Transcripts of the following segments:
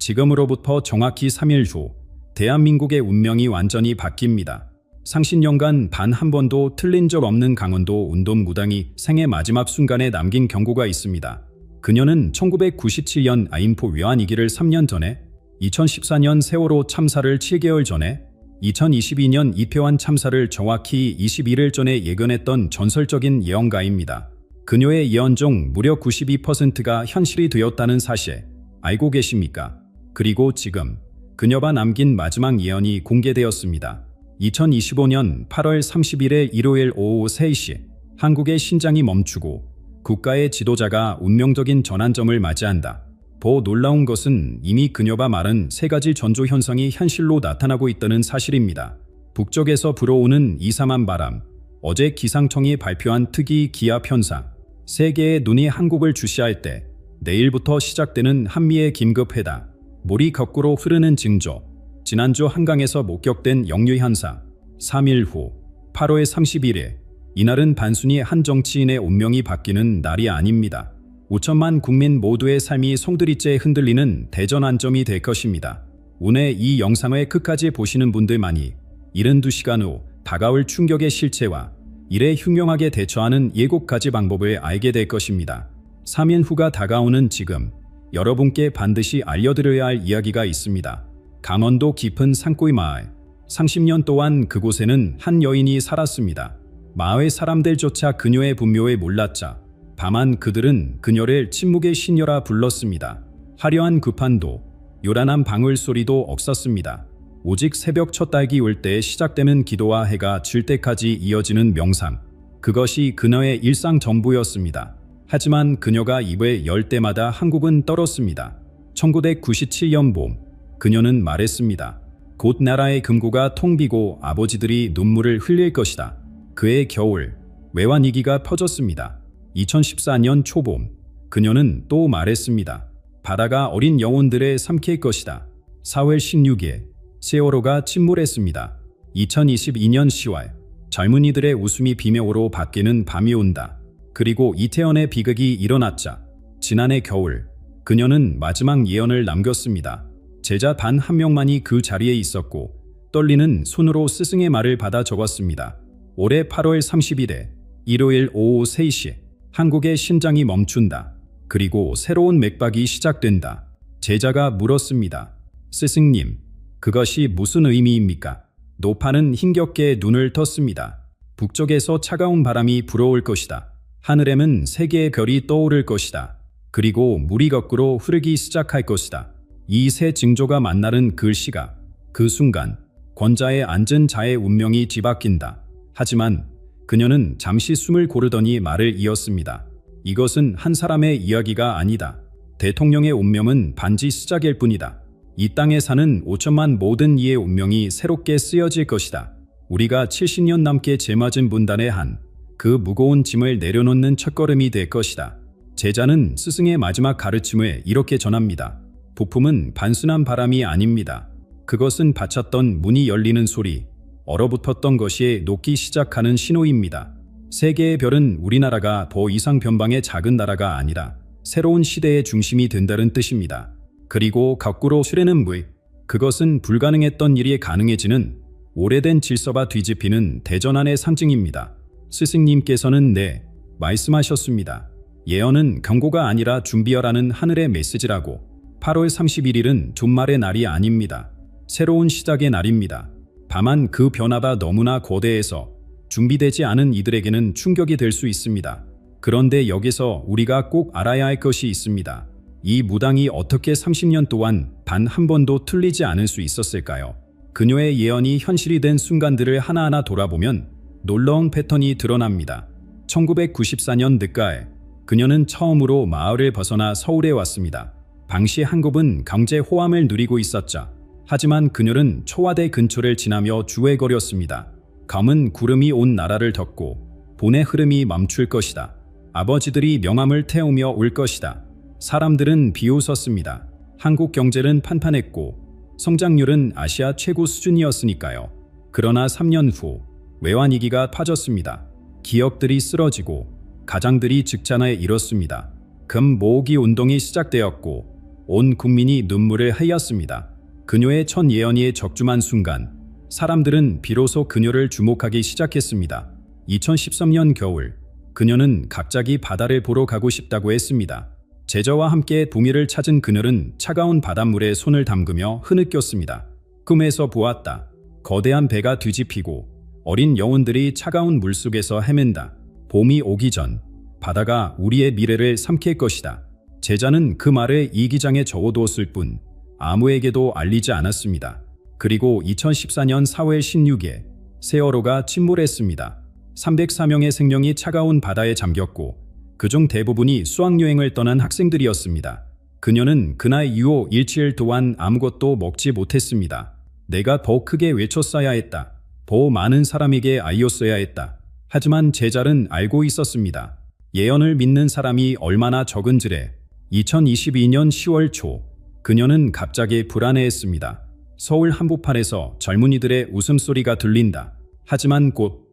지금으로부터 정확히 3일 후 대한민국의 운명이 완전히 바뀝니다. 상신년간 단 한 번도 틀린 적 없는 강원도 운동무당이 생애 마지막 순간에 남긴 경고가 있습니다. 그녀는 1997년 아인포 외환위기를 3년 전에, 2014년 세월호 참사를 7개월 전에, 2022년 이태원 참사를 정확히 21일 전에 예견했던 전설적인 예언가입니다. 그녀의 예언 중 무려 92%가 현실이 되었다는 사실 알고 계십니까? 그리고 지금 그녀가 남긴 마지막 예언이 공개되었습니다. 2025년 8월 30일의 일요일 오후 3시 한국의 심장이 멈추고 국가의 지도자가 운명적인 전환점을 맞이한다. 더 놀라운 것은 이미 그녀가 말한 세 가지 전조 현상이 현실로 나타나고 있다는 사실입니다. 북쪽에서 불어오는 이상한 바람, 어제 기상청이 발표한 특이 기압 현상, 세계의 눈이 한국을 주시할 때 내일부터 시작되는 한미의 긴급회담, 물이 거꾸로 흐르는 징조, 지난주 한강에서 목격된 역류 현상, 3일 후 8월 31일, 이날은 단순히 한 정치인의 운명이 바뀌는 날이 아닙니다. 5천만 국민 모두의 삶이 송두리째 흔들리는 대전환점이 될 것입니다. 오늘 이 영상을 끝까지 보시는 분들만이 72시간 후 다가올 충격의 실체와 이에 흉흉하게 대처하는 7가지 방법을 알게 될 것입니다. 3일 후가 다가오는 지금 여러분께 반드시 알려드려야 할 이야기가 있습니다. 강원도 깊은 산골 마을. 30년 동안 그곳에는 한 여인이 살았습니다. 마을 사람들조차 그녀의 분묘에 몰랐자 다만 그들은 그녀를 침묵의 신녀라 불렀습니다. 화려한 구판도, 요란한 방울소리도 없었습니다. 오직 새벽 첫 딸기 올 때에 시작되는 기도와 해가 질 때까지 이어지는 명상. 그것이 그녀의 일상 전부였습니다. 하지만 그녀가 입을 열 때마다 한국은 떨었습니다. 1997년 봄, 그녀는 말했습니다. 곧 나라의 금고가 텅 비고 아버지들이 눈물을 흘릴 것이다. 그해 겨울, 외환위기가 퍼졌습니다. 2014년 초봄, 그녀는 또 말했습니다. 바다가 어린 영혼들을 삼킬 것이다. 4월 16일, 세월호가 침몰했습니다. 2022년 10월, 젊은이들의 웃음이 비명으로 바뀌는 밤이 온다. 그리고 이태원의 비극이 일어났자 지난해 겨울, 그녀는 마지막 예언을 남겼습니다. 제자 단 한 명만이 그 자리에 있었고 떨리는 손으로 스승의 말을 받아 적었습니다. 올해 8월 30일에 일요일 오후 3시 한국의 심장이 멈춘다. 그리고 새로운 맥박이 시작된다. 제자가 물었습니다. 스승님, 그것이 무슨 의미입니까? 노파는 힘겹게 눈을 떴습니다. 북쪽에서 차가운 바람이 불어올 것이다. 하늘에는 세 개의 별이 떠오를 것이다. 그리고 물이 거꾸로 흐르기 시작할 것이다. 이 세 징조가 만나는 그 시각, 그 순간 권자에 앉은 자의 운명이 뒤바뀐다. 하지만 그녀는 잠시 숨을 고르더니 말을 이었습니다. 이것은 한 사람의 이야기가 아니다. 대통령의 운명은 반지 시작일 뿐이다. 이 땅에 사는 5천만 모든 이의 운명이 새롭게 쓰여질 것이다. 우리가 70년 남게 짊어진 분단의 한, 그 무거운 짐을 내려놓는 첫걸음이 될 것이다. 제자는 스승의 마지막 가르침을 이렇게 전합니다. 부품은 단순한 바람이 아닙니다. 그것은 닫혔던 문이 열리는 소리, 얼어붙었던 것이 녹기 시작하는 신호입니다. 세계의 별은 우리나라가 더 이상 변방의 작은 나라가 아니라 새로운 시대의 중심이 된다는 뜻입니다. 그리고 거꾸로 흐르는 물, 그것은 불가능했던 일이 가능해지는 오래된 질서가 뒤집히는 대전환의 상징입니다. 스승님께서는 말씀하셨습니다. 예언은 경고가 아니라 준비하라는 하늘의 메시지라고. 8월 31일은 종말의 날이 아닙니다. 새로운 시작의 날입니다. 다만 그 변화가 너무나 거대해서 준비되지 않은 이들에게는 충격이 될 수 있습니다. 그런데 여기서 우리가 꼭 알아야 할 것이 있습니다. 이 무당이 어떻게 30년 동안 단 한 번도 틀리지 않을 수 있었을까요? 그녀의 예언이 현실이 된 순간들을 하나하나 돌아보면 놀라운 패턴이 드러납니다. 1994년 늦가을, 그녀는 처음으로 마을을 벗어나 서울에 왔습니다. 당시 한국은 강제 호함을 누리고 있었죠. 하지만 그녀는 청와대 근처를 지나며 주회거렸습니다. 검은 구름이 온 나라를 덮고 본의 흐름이 멈출 것이다. 아버지들이 명함을 태우며 올 것이다. 사람들은 비웃었습니다. 한국 경제는 판판했고 성장률은 아시아 최고 수준이었으니까요. 그러나 3년 후 외환위기가 터졌습니다. 기업들이 쓰러지고 가장들이 직장에 잃었습니다. 금 모으기 운동이 시작되었고 온 국민이 눈물을 흘렸습니다. 그녀의 첫 예언이 적중한 순간 사람들은 비로소 그녀를 주목하기 시작했습니다. 2013년 겨울, 그녀는 갑자기 바다를 보러 가고 싶다고 했습니다. 제자와 함께 동해를 찾은 그녀는 차가운 바닷물에 손을 담그며 흐느꼈습니다. 꿈에서 보았다. 거대한 배가 뒤집히고 어린 영혼들이 차가운 물속에서 헤맨다. 봄이 오기 전 바다가 우리의 미래를 삼킬 것이다. 제자는 그 말을 이기장에 적어두었을 뿐 아무에게도 알리지 않았습니다. 그리고 2014년 4월 16일 세월호가 침몰했습니다. 304명의 생명이 차가운 바다에 잠겼고 그중 대부분이 수학여행을 떠난 학생들이었습니다. 그녀는 그날 이후 일주일 동안 아무것도 먹지 못했습니다. 내가 더 크게 외쳤어야 했다. 더 많은 사람에게 알렸어야 했다. 하지만 제자는 알고 있었습니다. 예언을 믿는 사람이 얼마나 적은지래. 2022년 10월 초 그녀는 갑자기 불안해했습니다. 서울 한복판에서 젊은이들의 웃음소리가 들린다. 하지만 곧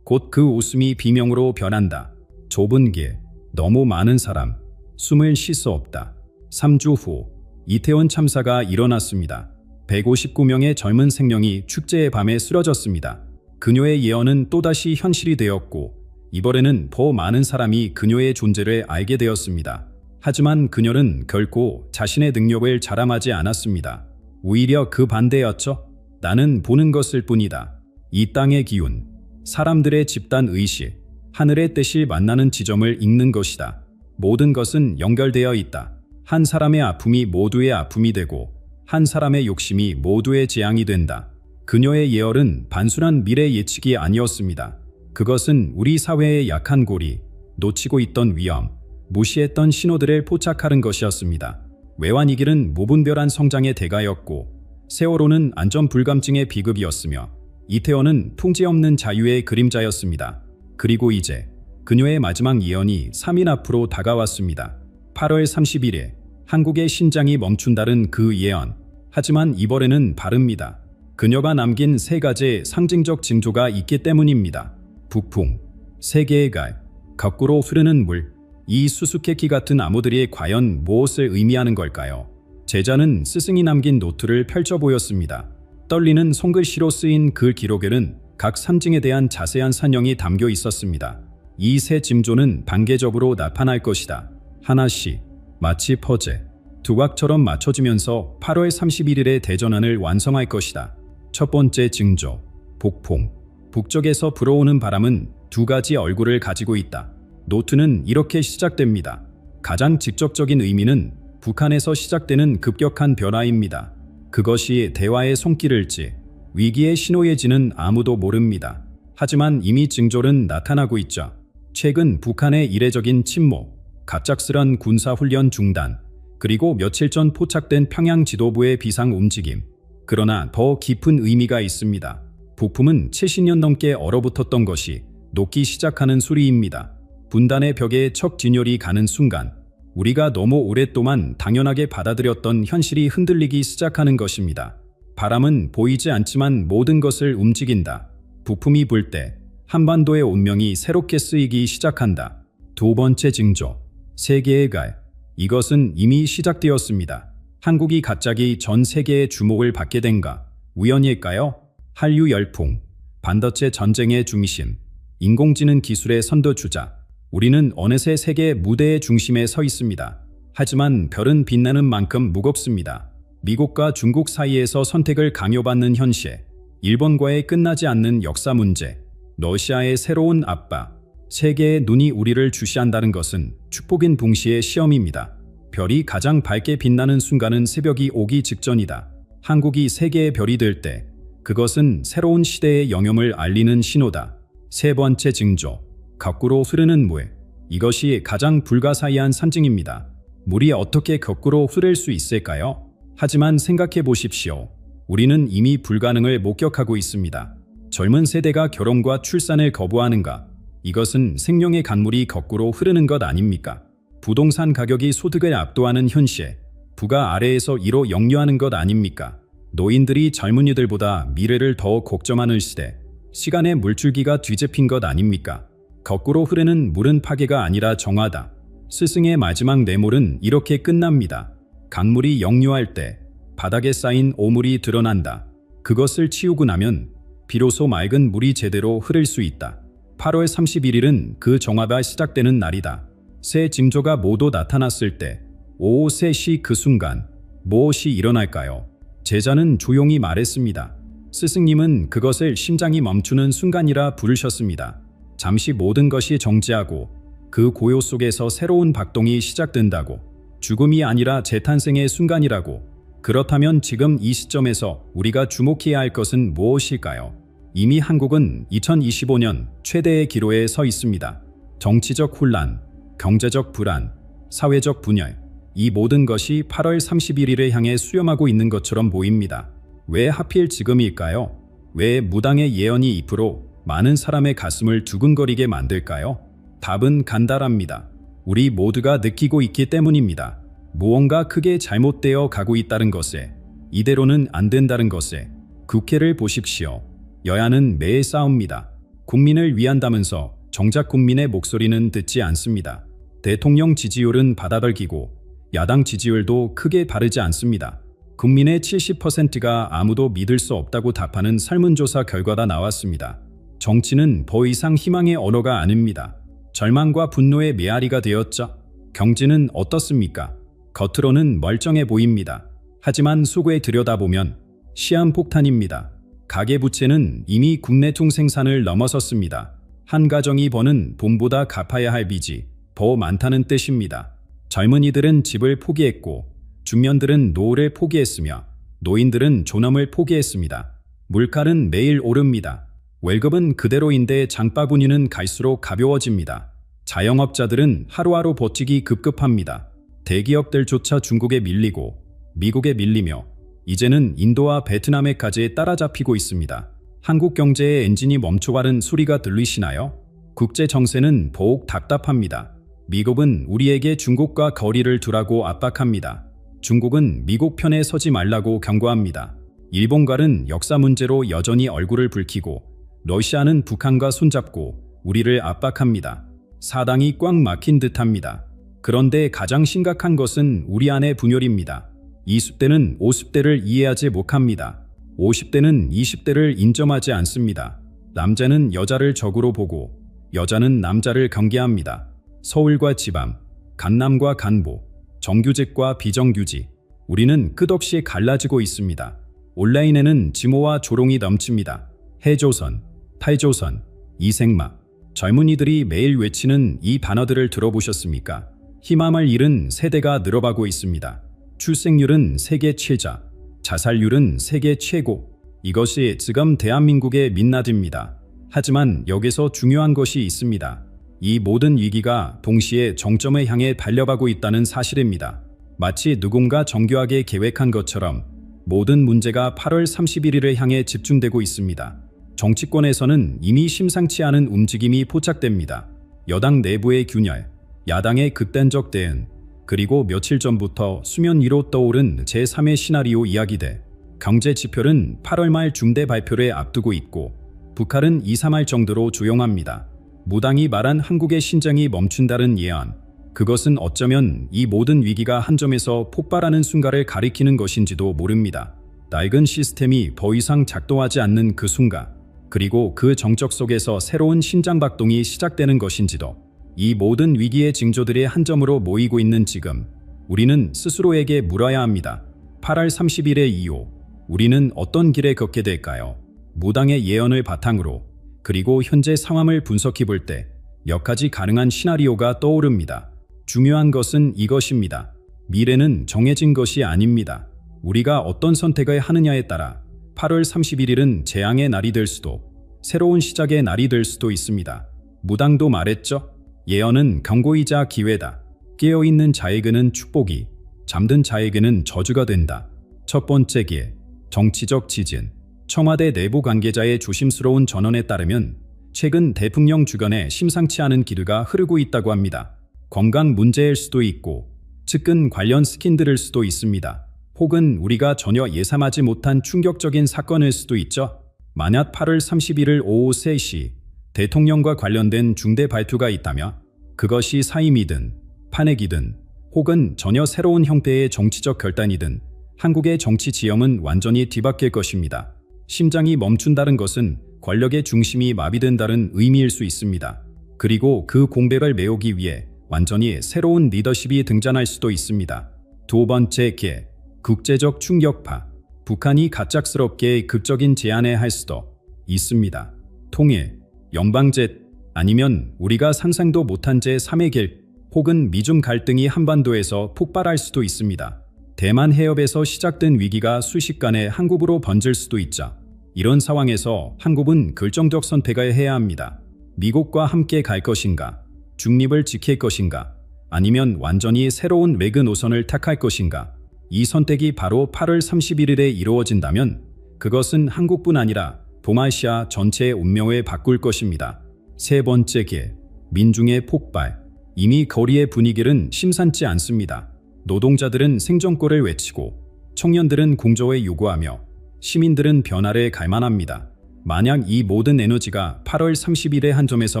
그 웃음이 비명으로 변한다. 좁은 길, 너무 많은 사람, 숨을 쉴 수 없다. 3주 후 이태원 참사가 일어났습니다. 159명의 젊은 생명이 축제의 밤에 쓰러졌습니다. 그녀의 예언은 또다시 현실이 되었고 이번에는 더 많은 사람이 그녀의 존재를 알게 되었습니다. 하지만 그녀는 결코 자신의 능력을 자랑하지 않았습니다. 오히려 그 반대였죠. 나는 보는 것일 뿐이다. 이 땅의 기운, 사람들의 집단 의식, 하늘의 뜻이 만나는 지점을 읽는 것이다. 모든 것은 연결되어 있다. 한 사람의 아픔이 모두의 아픔이 되고 한 사람의 욕심이 모두의 재앙이 된다. 그녀의 예언은 단순한 미래 예측이 아니었습니다. 그것은 우리 사회의 약한 고리, 놓치고 있던 위험, 무시했던 신호들을 포착하는 것이었습니다. 외환위기는 무분별한 성장의 대가였고 세월호는 안전불감증의 비극이었으며 이태원은 통제 없는 자유의 그림자였습니다. 그리고 이제 그녀의 마지막 예언이 3일 앞으로 다가왔습니다. 8월 31일 한국의 심장이 멈춘다는 그 예언. 하지만 이번에는 다릅니다. 그녀가 남긴 세 가지 상징적 징조가 있기 때문입니다. 북풍, 세계의 갈, 거꾸로 흐르는 물. 이 수수께끼 같은 암호들이 과연 무엇을 의미하는 걸까요? 제자는 스승이 남긴 노트를 펼쳐 보였습니다. 떨리는 손글씨로 쓰인 그 기록에는 각 상징에 대한 자세한 설명이 담겨 있었습니다. 이 세 징조는 단계적으로 나타날 것이다. 하나씩, 마치 퍼즐, 두각처럼 맞춰지면서 8월 31일에 대전환을 완성할 것이다. 첫 번째 징조, 북풍. 북쪽에서 불어오는 바람은 두 가지 얼굴을 가지고 있다. 노트는 이렇게 시작됩니다. 가장 직접적인 의미는 북한에서 시작되는 급격한 변화입니다. 그것이 대화의 손길일지 위기의 신호일지는 아무도 모릅니다. 하지만 이미 징조는 나타나고 있죠. 최근 북한의 이례적인 침묵, 갑작스런 군사훈련 중단, 그리고 며칠 전 포착된 평양 지도부의 비상 움직임. 그러나 더 깊은 의미가 있습니다. 북풍은 70년 넘게 얼어붙었던 것이 녹기 시작하는 소리입니다. 분단의 벽에 척 진열이 가는 순간 우리가 너무 오랫동안 당연하게 받아들였던 현실이 흔들리기 시작하는 것입니다. 바람은 보이지 않지만 모든 것을 움직인다. 북풍이 불 때 한반도의 운명이 새롭게 쓰이기 시작한다. 두 번째 징조, 세계의 갈. 이것은 이미 시작되었습니다. 한국이 갑자기 전 세계의 주목을 받게 된가? 우연일까요? 한류 열풍, 반도체 전쟁의 중심, 인공지능 기술의 선도주자. 우리는 어느새 세계 무대의 중심에 서 있습니다. 하지만 별은 빛나는 만큼 무겁습니다. 미국과 중국 사이에서 선택을 강요받는 현실, 일본과의 끝나지 않는 역사 문제, 러시아의 새로운 압박, 세계의 눈이 우리를 주시한다는 것은 축복인 동시에 시험입니다. 별이 가장 밝게 빛나는 순간은 새벽이 오기 직전이다. 한국이 세계의 별이 될 때 그것은 새로운 시대의 영역을 알리는 신호다. 세 번째 징조, 거꾸로 흐르는 물. 이것이 가장 불가사의한 상징입니다. 물이 어떻게 거꾸로 흐를 수 있을까요? 하지만 생각해 보십시오. 우리는 이미 불가능을 목격하고 있습니다. 젊은 세대가 결혼과 출산을 거부하는가? 이것은 생명의 강물이 거꾸로 흐르는 것 아닙니까? 부동산 가격이 소득을 압도하는 현실, 부가 아래에서 이로 역류하는 것 아닙니까? 노인들이 젊은이들보다 미래를 더 걱정하는 시대, 시간의 물줄기가 뒤집힌 것 아닙니까? 거꾸로 흐르는 물은 파괴가 아니라 정화다. 스승의 마지막 내몰은 이렇게 끝납니다. 강물이 역류할 때 바닥에 쌓인 오물이 드러난다. 그것을 치우고 나면 비로소 맑은 물이 제대로 흐를 수 있다. 8월 31일은 그 정화가 시작되는 날이다. 새 징조가 모두 나타났을 때 오후 3시 그 순간 무엇이 일어날까요? 제자는 조용히 말했습니다. 스승님은 그것을 심장이 멈추는 순간이라 부르셨습니다. 잠시 모든 것이 정지하고 그 고요 속에서 새로운 박동이 시작된다고. 죽음이 아니라 재탄생의 순간이라고. 그렇다면 지금 이 시점에서 우리가 주목해야 할 것은 무엇일까요? 이미 한국은 2025년 최대의 기로에 서 있습니다. 정치적 혼란, 경제적 불안, 사회적 분열, 이 모든 것이 8월 31일을 향해 수렴하고 있는 것처럼 보입니다. 왜 하필 지금일까요? 왜 무당의 예언이 잎으로 많은 사람의 가슴을 두근거리게 만들까요? 답은 간단합니다. 우리 모두가 느끼고 있기 때문입니다. 무언가 크게 잘못되어 가고 있다는 것에, 이대로는 안 된다는 것에. 국회를 보십시오. 여야는 매일 싸웁니다. 국민을 위한다면서 정작 국민의 목소리는 듣지 않습니다. 대통령 지지율은 바닥을기고 야당 지지율도 크게 다르지 않습니다. 국민의 70%가 아무도 믿을 수 없다고 답하는 설문조사 결과가 나왔습니다. 정치는 더 이상 희망의 언어가 아닙니다. 절망과 분노의 메아리가 되었죠. 경제는 어떻습니까? 겉으로는 멀쩡해 보입니다. 하지만 속에 들여다보면 시한폭탄입니다. 가계부채는 이미 국내 총생산을 넘어섰습니다. 한 가정이 버는 돈보다 갚아야 할 빚이 더 많다는 뜻입니다. 젊은이들은 집을 포기했고 중년들은 노후를 포기했으며 노인들은 존엄을 포기했습니다. 물가는 매일 오릅니다. 월급은 그대로인데 장바구니는 갈수록 가벼워집니다. 자영업자들은 하루하루 버티기 급급합니다. 대기업들조차 중국에 밀리고 미국에 밀리며 이제는 인도와 베트남에까지 따라잡히고 있습니다. 한국 경제의 엔진이 멈춰가는 소리가 들리시나요? 국제 정세는 더욱 답답합니다. 미국은 우리에게 중국과 거리를 두라고 압박합니다. 중국은 미국 편에 서지 말라고 경고합니다. 일본과는 역사 문제로 여전히 얼굴을 붉히고 러시아는 북한과 손잡고 우리를 압박합니다. 사당이 꽉 막힌 듯합니다. 그런데 가장 심각한 것은 우리 안의 분열입니다. 20대는 50대를 이해하지 못합니다. 50대는 20대를 인정하지 않습니다. 남자는 여자를 적으로 보고 여자는 남자를 경계합니다. 서울과 지방, 강남과 간부, 정규직과 비정규직, 우리는 끝없이 갈라지고 있습니다. 온라인에는 지모와 조롱이 넘칩니다. 해조선, 탈조선, 이생마, 젊은이들이 매일 외치는 이 단어들을 들어보셨습니까? 희망을 잃은 세대가 늘어가고 있습니다. 출생률은 세계 최저, 자살률은 세계 최고. 이것이 지금 대한민국의 민낯입니다. 하지만 여기서 중요한 것이 있습니다. 이 모든 위기가 동시에 정점을 향해 달려가고 있다는 사실입니다. 마치 누군가 정교하게 계획한 것처럼 모든 문제가 8월 31일을 향해 집중되고 있습니다. 정치권에서는 이미 심상치 않은 움직임이 포착됩니다. 여당 내부의 균열, 야당의 극단적 대응, 그리고 며칠 전부터 수면 위로 떠오른 제3의 시나리오 이야기들. 경제 지표는 8월 말 중대 발표를 앞두고 있고 북한은 2, 3할 정도로 조용합니다. 무당이 말한 한국의 신장이 멈춘다는 예언. 그것은 어쩌면 이 모든 위기가 한 점에서 폭발하는 순간을 가리키는 것인지도 모릅니다. 낡은 시스템이 더 이상 작동하지 않는 그 순간, 그리고 그 정적 속에서 새로운 심장박동이 시작되는 것인지도. 이 모든 위기의 징조들이 한 점으로 모이고 있는 지금, 우리는 스스로에게 물어야 합니다. 8월 30일의 이후, 우리는 어떤 길에 걷게 될까요? 무당의 예언을 바탕으로, 그리고 현재 상황을 분석해 볼 때 몇 가지 가능한 시나리오가 떠오릅니다. 중요한 것은 이것입니다. 미래는 정해진 것이 아닙니다. 우리가 어떤 선택을 하느냐에 따라 8월 31일은 재앙의 날이 될 수도, 새로운 시작의 날이 될 수도 있습니다. 무당도 말했죠. 예언은 경고이자 기회다. 깨어있는 자에게는 축복이, 잠든 자에게는 저주가 된다. 첫 번째 길, 정치적 지진. 청와대 내부 관계자의 조심스러운 전언에 따르면 최근 대통령 주변에 심상치 않은 기류가 흐르고 있다고 합니다. 건강 문제일 수도 있고 측근 관련 스킨들일 수도 있습니다. 혹은 우리가 전혀 예상하지 못한 충격적인 사건일 수도 있죠. 만약 8월 31일 오후 3시 대통령과 관련된 중대 발표가 있다면 그것이 사임이든 탄핵이든 혹은 전혀 새로운 형태의 정치적 결단이든 한국의 정치 지형은 완전히 뒤바뀔 것입니다. 심장이 멈춘다는 것은 권력의 중심이 마비된다는 의미일 수 있습니다. 그리고 그 공백을 메우기 위해 완전히 새로운 리더십이 등장할 수도 있습니다. 두 번째 기회, 국제적 충격파. 북한이 갑작스럽게 극적인 제안을 할 수도 있습니다. 통일, 연방제, 아니면 우리가 상상도 못한 제3의 길, 혹은 미중 갈등이 한반도에서 폭발할 수도 있습니다. 대만 해협에서 시작된 위기가 순식간에 한국으로 번질 수도 있죠. 이런 상황에서 한국은 결정적 선택을 해야 합니다. 미국과 함께 갈 것인가? 중립을 지킬 것인가? 아니면 완전히 새로운 외교 노선을 택할 것인가? 이 선택이 바로 8월 31일에 이루어진다면 그것은 한국뿐 아니라 동아시아 전체의 운명을 바꿀 것입니다. 세 번째 기회, 민중의 폭발. 이미 거리의 분위기는 심상치 않습니다. 노동자들은 생존권을 외치고 청년들은 공조를 요구하며 시민들은 변화를 갈망합니다. 만약 이 모든 에너지가 8월 30일에 한 점에서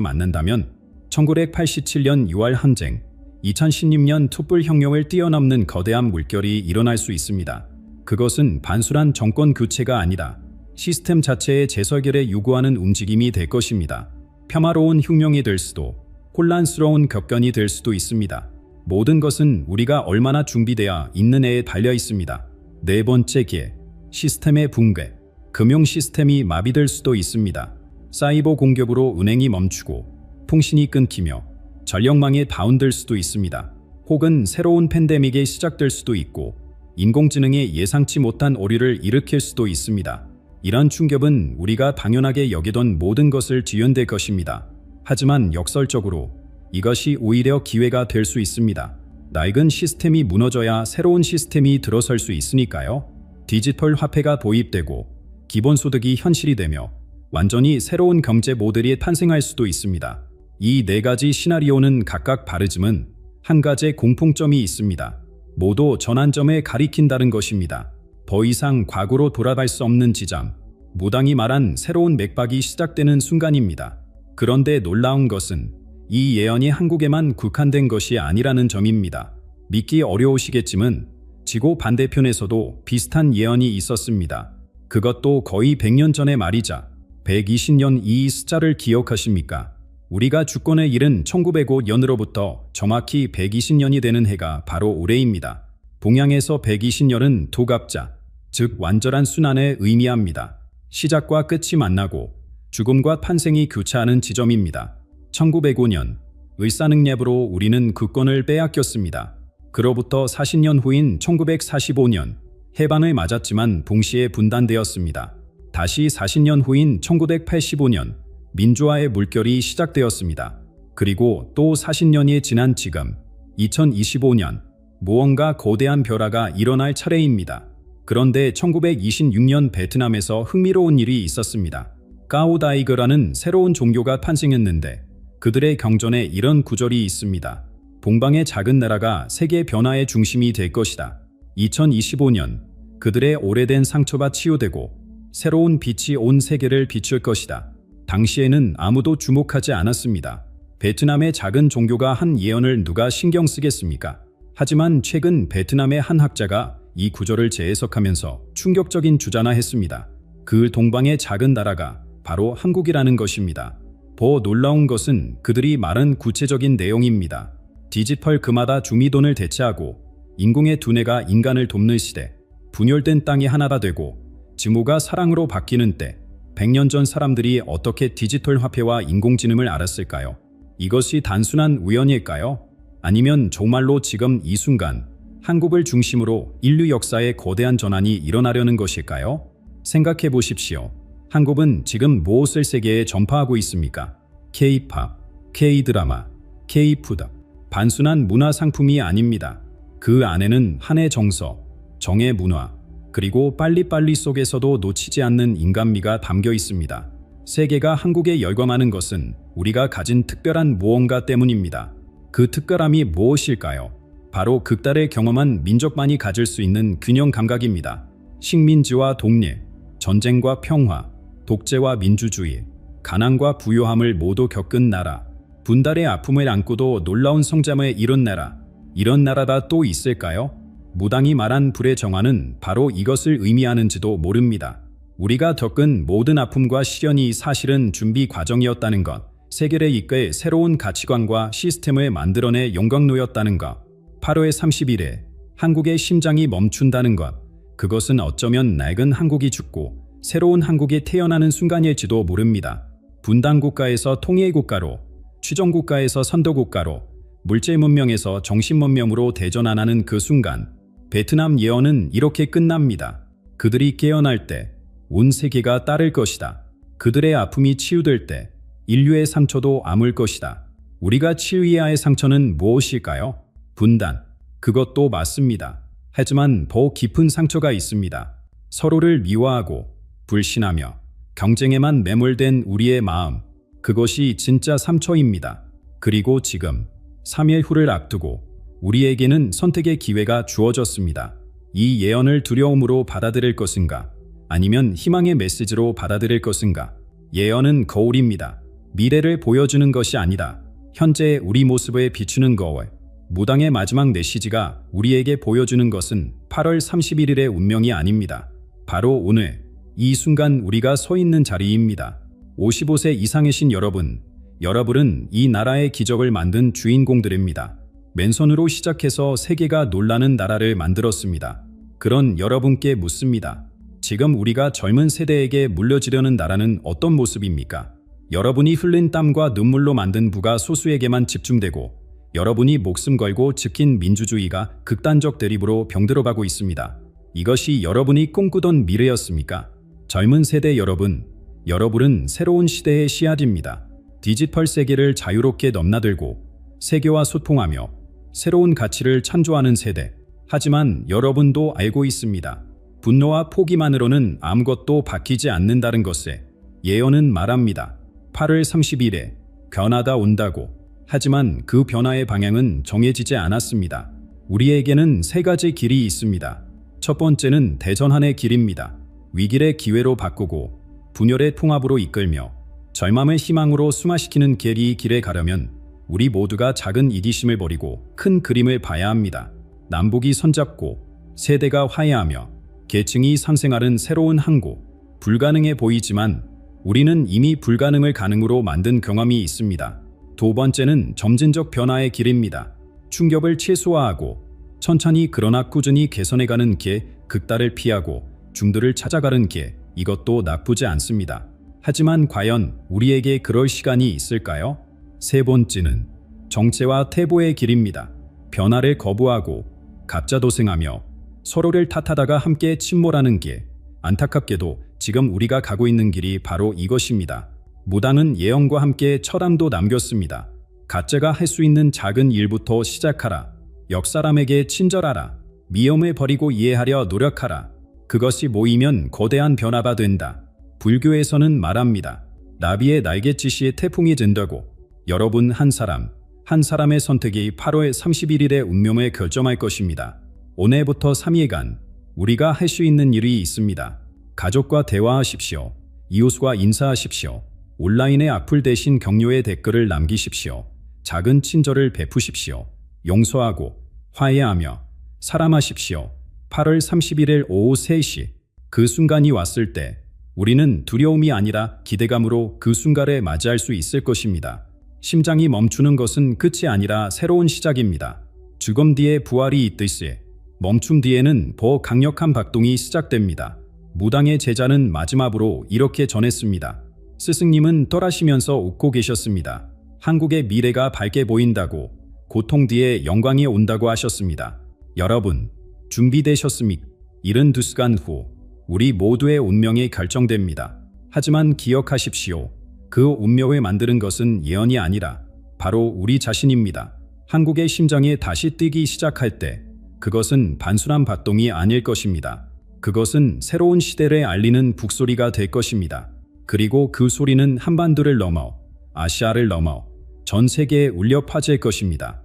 만난다면 1987년 6월 항쟁, 2016년 촛불혁명을 뛰어넘는 거대한 물결이 일어날 수 있습니다. 그것은 단순한 정권 교체가 아니라 시스템 자체의 재설계를 요구하는 움직임이 될 것입니다. 평화로운 혁명이 될 수도 혼란스러운 격변이 될 수도 있습니다. 모든 것은 우리가 얼마나 준비되어 있느냐에 달려 있습니다. 네 번째 기회, 시스템의 붕괴. 금융 시스템이 마비될 수도 있습니다. 사이버 공격으로 은행이 멈추고 통신이 끊기며 전력망이 다운될 수도 있습니다. 혹은 새로운 팬데믹이 시작될 수도 있고 인공지능이 예상치 못한 오류를 일으킬 수도 있습니다. 이런 충격은 우리가 당연하게 여기던 모든 것을 뒤흔들 것입니다. 하지만 역설적으로 이것이 오히려 기회가 될 수 있습니다. 낡은 시스템이 무너져야 새로운 시스템이 들어설 수 있으니까요. 디지털 화폐가 도입되고 기본소득이 현실이 되며 완전히 새로운 경제 모델이 탄생할 수도 있습니다. 이 네 가지 시나리오는 각각 다르지만 한 가지 공통점이 있습니다. 모두 전환점에 가리킨다는 것입니다. 더 이상 과거로 돌아갈 수 없는 지점, 무당이 말한 새로운 맥박이 시작되는 순간입니다. 그런데 놀라운 것은 이 예언이 한국에만 국한된 것이 아니라는 점입니다. 믿기 어려우시겠지만 지구 반대편에서도 비슷한 예언이 있었습니다. 그것도 거의 100년 전의 말이자 120년 이 숫자를 기억하십니까? 우리가 주권을 잃은 1905년으로부터 정확히 120년이 되는 해가 바로 올해입니다. 동양에서 120년은 도갑자, 즉 완전한 순환을 의미합니다. 시작과 끝이 만나고 죽음과 탄생이 교차하는 지점입니다. 1905년, 을사능력으로 우리는 국권을 빼앗겼습니다. 그로부터 40년 후인 1945년, 해방을 맞았지만 동시에 분단되었습니다. 다시 40년 후인 1985년, 민주화의 물결이 시작되었습니다. 그리고 또 40년이 지난 지금, 2025년, 무언가 거대한 변화가 일어날 차례입니다. 그런데 1926년 베트남에서 흥미로운 일이 있었습니다. 까오다이거라는 새로운 종교가 탄생했는데 그들의 경전에 이런 구절이 있습니다. 동방의 작은 나라가 세계 변화의 중심이 될 것이다. 2025년, 그들의 오래된 상처가 치유되고 새로운 빛이 온 세계를 비출 것이다. 당시에는 아무도 주목하지 않았습니다. 베트남의 작은 종교가 한 예언을 누가 신경 쓰겠습니까? 하지만 최근 베트남의 한 학자가 이 구절을 재해석하면서 충격적인 주장을 했습니다. 그 동방의 작은 나라가 바로 한국이라는 것입니다. 더 놀라운 것은 그들이 말한 구체적인 내용입니다. 디지털 금화다 중미돈을 대체하고 인공의 두뇌가 인간을 돕는 시대, 분열된 땅이 하나가 되고 지모가 사랑으로 바뀌는 때, 100년 전 사람들이 어떻게 디지털 화폐와 인공지능을 알았을까요? 이것이 단순한 우연일까요? 아니면 정말로 지금 이 순간 한국을 중심으로 인류 역사의 거대한 전환이 일어나려는 것일까요? 생각해 보십시오. 한국은 지금 무엇을 세계에 전파하고 있습니까? K-팝, K-드라마, K-푸드. 단순한 문화 상품이 아닙니다. 그 안에는 한의 정서, 정의 문화, 그리고 빨리빨리 속에서도 놓치지 않는 인간미가 담겨 있습니다. 세계가 한국에 열광하는 것은 우리가 가진 특별한 무언가 때문입니다. 그 특별함이 무엇일까요? 바로 극달을 경험한 민족만이 가질 수 있는 균형 감각입니다. 식민지와 독립, 전쟁과 평화, 독재와 민주주의, 가난과 부유함을 모두 겪은 나라, 분달의 아픔을 안고도 놀라운 성장을 이룬 나라, 이런 나라가 또 있을까요? 무당이 말한 불의 정화는 바로 이것을 의미하는지도 모릅니다. 우리가 겪은 모든 아픔과 시련이 사실은 준비 과정이었다는 것, 세계를 이끌 새로운 가치관과 시스템을 만들어내 영광로였다는 것, 8월 30일에 한국의 심장이 멈춘다는 것, 그것은 어쩌면 낡은 한국이 죽고 새로운 한국이 태어나는 순간일지도 모릅니다. 분단국가에서 통일국가로, 취정국가에서 선도국가로, 물질문명에서 정신문명으로 대전환하는 그 순간, 베트남 예언은 이렇게 끝납니다. 그들이 깨어날 때 온 세계가 따를 것이다. 그들의 아픔이 치유될 때 인류의 상처도 아물 것이다. 우리가 치유해야 할 상처는 무엇일까요? 분단. 그것도 맞습니다. 하지만 더 깊은 상처가 있습니다. 서로를 미워하고 불신하며 경쟁에만 매몰된 우리의 마음. 그것이 진짜 상처입니다. 그리고 지금 3일 후를 앞두고 우리에게는 선택의 기회가 주어졌습니다. 이 예언을 두려움으로 받아들일 것인가? 아니면 희망의 메시지로 받아들일 것인가? 예언은 거울입니다. 미래를 보여주는 것이 아니다. 현재의 우리 모습을 비추는 거울. 무당의 마지막 메시지가 우리에게 보여주는 것은 8월 31일의 운명이 아닙니다. 바로 오늘, 이 순간 우리가 서 있는 자리입니다. 55세 이상이신 여러분, 여러분은 이 나라의 기적을 만든 주인공들입니다. 맨손으로 시작해서 세계가 놀라는 나라를 만들었습니다. 그런 여러분께 묻습니다. 지금 우리가 젊은 세대에게 물려주려는 나라는 어떤 모습입니까? 여러분이 흘린 땀과 눈물로 만든 부가 소수에게만 집중되고 여러분이 목숨 걸고 지킨 민주주의가 극단적 대립으로 병들어가고 있습니다. 이것이 여러분이 꿈꾸던 미래였습니까? 젊은 세대 여러분, 여러분은 새로운 시대의 씨앗입니다. 디지털 세계를 자유롭게 넘나들고 세계와 소통하며 새로운 가치를 창조하는 세대. 하지만 여러분도 알고 있습니다. 분노와 포기만으로는 아무것도 바뀌지 않는다는 것에 예언은 말합니다. 8월 30일에 변화가 온다고. 하지만 그 변화의 방향은 정해지지 않았습니다. 우리에게는 세 가지 길이 있습니다. 첫 번째는 대전환의 길입니다. 위기를 기회로 바꾸고 분열의 통합으로 이끌며 절망을 희망으로 승화시키는 이 길에 가려면 우리 모두가 작은 이기심을 버리고 큰 그림을 봐야 합니다. 남북이 손잡고 세대가 화해하며 계층이 상생하는 새로운 한국. 불가능해 보이지만 우리는 이미 불가능을 가능으로 만든 경험이 있습니다. 두 번째는 점진적 변화의 길입니다. 충격을 최소화하고 천천히 그러나 꾸준히 개선해가는 길, 극단을 피하고 중도를 찾아가는 길. 이것도 나쁘지 않습니다. 하지만 과연 우리에게 그럴 시간이 있을까요? 세 번째는 정체와 퇴보의 길입니다. 변화를 거부하고 각자 도생하며 서로를 탓하다가 함께 침몰하는 길. 안타깝게도 지금 우리가 가고 있는 길이 바로 이것입니다. 무당은 예언과 함께 철학도 남겼습니다. 각자가 할 수 있는 작은 일부터 시작하라. 옆 사람에게 친절하라. 미움을 버리고 이해하려 노력하라. 그것이 모이면 거대한 변화가 된다. 불교에서는 말합니다. 나비의 날갯짓이 태풍이 된다고. 여러분 한 사람, 한 사람의 선택이 8월 31일의 운명을 결정할 것입니다. 오늘부터 3일간 우리가 할 수 있는 일이 있습니다. 가족과 대화하십시오. 이웃과 인사하십시오. 온라인에 악플 대신 격려의 댓글을 남기십시오. 작은 친절을 베푸십시오. 용서하고 화해하며 사랑하십시오. 8월 31일 오후 3시 그 순간이 왔을 때 우리는 두려움이 아니라 기대감으로 그 순간을 맞이할 수 있을 것입니다. 심장이 멈추는 것은 끝이 아니라 새로운 시작입니다. 죽음 뒤에 부활이 있듯이 멈춤 뒤에는 더 강력한 박동이 시작됩니다. 무당의 제자는 마지막으로 이렇게 전했습니다. 스승님은 떠나시면서 웃고 계셨습니다. 한국의 미래가 밝게 보인다고, 고통 뒤에 영광이 온다고 하셨습니다. 여러분, 준비되셨습니까? 72시간 후 우리 모두의 운명이 결정됩니다. 하지만 기억하십시오. 그 운명을 만드는 것은 예언이 아니라 바로 우리 자신입니다. 한국의 심장이 다시 뛰기 시작할 때 그것은 단순한 박동이 아닐 것입니다. 그것은 새로운 시대를 알리는 북소리가 될 것입니다. 그리고 그 소리는 한반도를 넘어 아시아를 넘어 전 세계에 울려 퍼질 것입니다.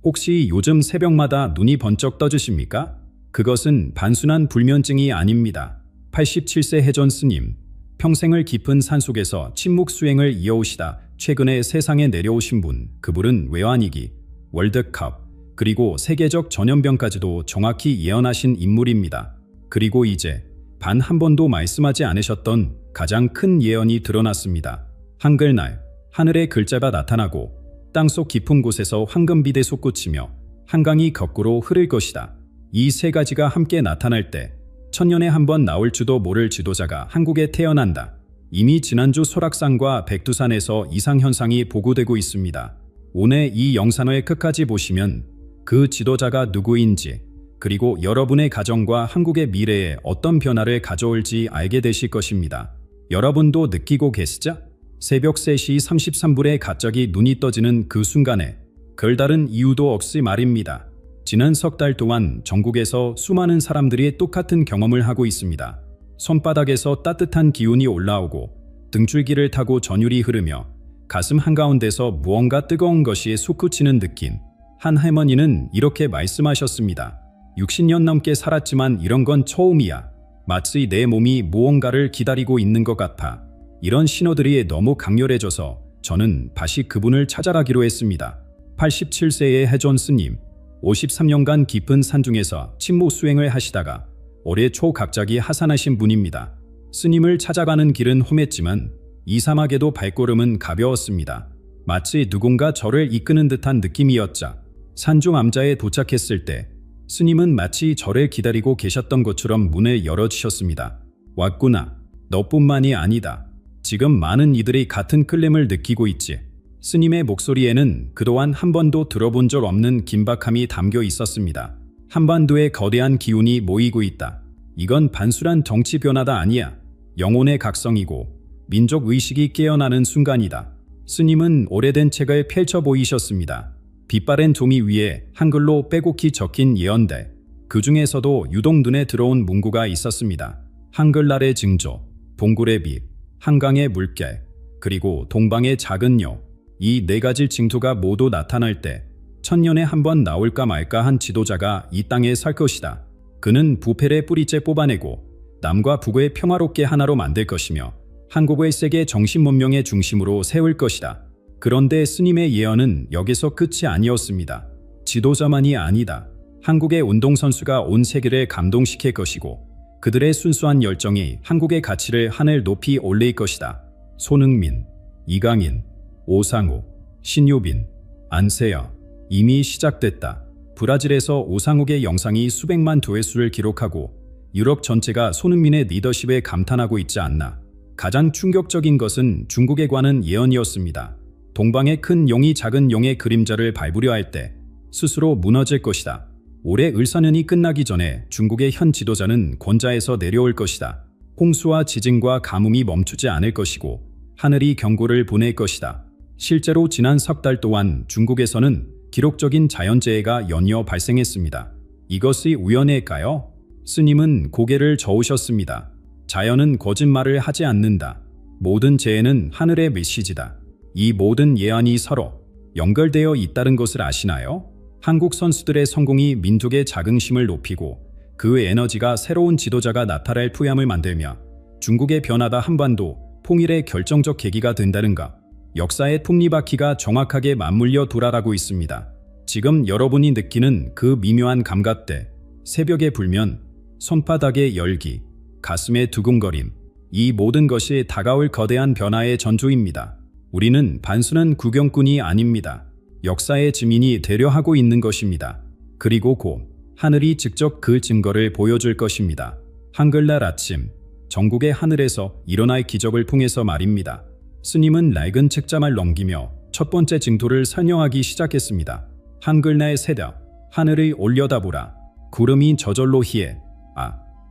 혹시 요즘 새벽마다 눈이 번쩍 떠지십니까? 그것은 단순한 불면증이 아닙니다. 87세 해전 스님, 평생을 깊은 산속에서 침묵 수행을 이어오시다 최근에 세상에 내려오신 분, 그분은 외환위기, 월드컵, 그리고 세계적 전염병까지도 정확히 예언하신 인물입니다. 그리고 이제 단 한 번도 말씀하지 않으셨던 가장 큰 예언이 드러났습니다. 한글날 하늘에 글자가 나타나고 땅속 깊은 곳에서 황금비대 솟구치며 한강이 거꾸로 흐를 것이다. 이 세 가지가 함께 나타날 때 천년에 한 번 나올 줄도 모를 지도자가 한국에 태어난다. 이미 지난주 설악산과 백두산에서 이상현상이 보고되고 있습니다. 오늘 이 영상을 끝까지 보시면 그 지도자가 누구인지, 그리고 여러분의 가정과 한국의 미래에 어떤 변화를 가져올지 알게 되실 것입니다. 여러분도 느끼고 계시죠? 새벽 3시 33분에 갑자기 눈이 떠지는 그 순간에 별다른 이유도 없이 말입니다. 지난 석 달 동안 전국에서 수많은 사람들이 똑같은 경험을 하고 있습니다. 손바닥에서 따뜻한 기운이 올라오고 등줄기를 타고 전율이 흐르며 가슴 한가운데서 무언가 뜨거운 것이 솟구치는 느낌. 한 할머니는 이렇게 말씀하셨습니다. 60년 넘게 살았지만 이런 건 처음이야. 마치 내 몸이 무언가를 기다리고 있는 것 같아. 이런 신호들이 너무 강렬해져서 저는 다시 그분을 찾아가기로 했습니다. 87세의 해존 스님, 53년간 깊은 산중에서 침묵 수행을 하시다가 올해 초 갑자기 하산하신 분입니다. 스님을 찾아가는 길은 험했지만 이상하게도 발걸음은 가벼웠습니다. 마치 누군가 저를 이끄는 듯한 느낌이었자. 산중 암자에 도착했을 때 스님은 마치 저를 기다리고 계셨던 것처럼 문을 열어주셨습니다. 왔구나. 너뿐만이 아니다. 지금 많은 이들이 같은 끌림을 느끼고 있지. 스님의 목소리에는 그동안 한 번도 들어본 적 없는 긴박함이 담겨 있었습니다. 한반도에 거대한 기운이 모이고 있다. 이건 단순한 정치 변화가 아니야. 영혼의 각성이고 민족 의식이 깨어나는 순간이다. 스님은 오래된 책을 펼쳐 보이셨습니다. 빛바랜 종이 위에 한글로 빼곡히 적힌 예언들. 그 중에서도 유독 눈에 들어온 문구가 있었습니다. 한글날의 징조, 봉굴의 빛, 한강의 물결, 그리고 동방의 작은 여. 이 네 가지 징조가 모두 나타날 때 천년에 한 번 나올까 말까 한 지도자가 이 땅에 살 것이다. 그는 부패를 뿌리째 뽑아내고 남과 북을 평화롭게 하나로 만들 것이며 한국을 세계 정신문명의 중심으로 세울 것이다. 그런데 스님의 예언은 여기서 끝이 아니었습니다. 지도자만이 아니다. 한국의 운동선수가 온 세계를 감동시킬 것이고 그들의 순수한 열정이 한국의 가치를 하늘 높이 올릴 것이다. 손흥민, 이강인, 오상우, 신유빈, 안세여. 이미 시작됐다. 브라질에서 오상욱의 영상이 수백만 조회수를 기록하고 유럽 전체가 손흥민의 리더십에 감탄하고 있지 않나. 가장 충격적인 것은 중국에 관한 예언이었습니다. 동방의 큰 용이 작은 용의 그림자를 밟으려 할 때 스스로 무너질 것이다. 올해 을사년이 끝나기 전에 중국의 현 지도자는 권좌에서 내려올 것이다. 홍수와 지진과 가뭄이 멈추지 않을 것이고 하늘이 경고를 보낼 것이다. 실제로 지난 석 달 동안 중국에서는 기록적인 자연재해가 연이어 발생했습니다. 이것이 우연일까요? 스님은 고개를 저으셨습니다. 자연은 거짓말을 하지 않는다. 모든 재해는 하늘의 메시지다. 이 모든 예언이 서로 연결되어 있다는 것을 아시나요? 한국 선수들의 성공이 민족의 자긍심을 높이고 그 에너지가 새로운 지도자가 나타날 푸ям을 만들며 중국의 변화다 한반도 통일의 결정적 계기가 된다는가. 역사의 톱니바퀴가 정확하게 맞물려 돌아가고 있습니다. 지금 여러분이 느끼는 그 미묘한 감각들, 새벽의 불면, 손바닥의 열기, 가슴의 두근거림, 이 모든 것이 다가올 거대한 변화의 전조입니다. 우리는 단순한 구경꾼이 아닙니다. 역사의 증인이 되려 하고 있는 것입니다. 그리고 곧 하늘이 직접 그 증거를 보여줄 것입니다. 한글날 아침, 전국의 하늘에서 일어날 기적을 통해서 말입니다. 스님은 낡은 책장을 넘기며 첫 번째 징조를 설명하기 시작했습니다. 한글날 새벽, 하늘을 올려다보라. 구름이 저절로 희에,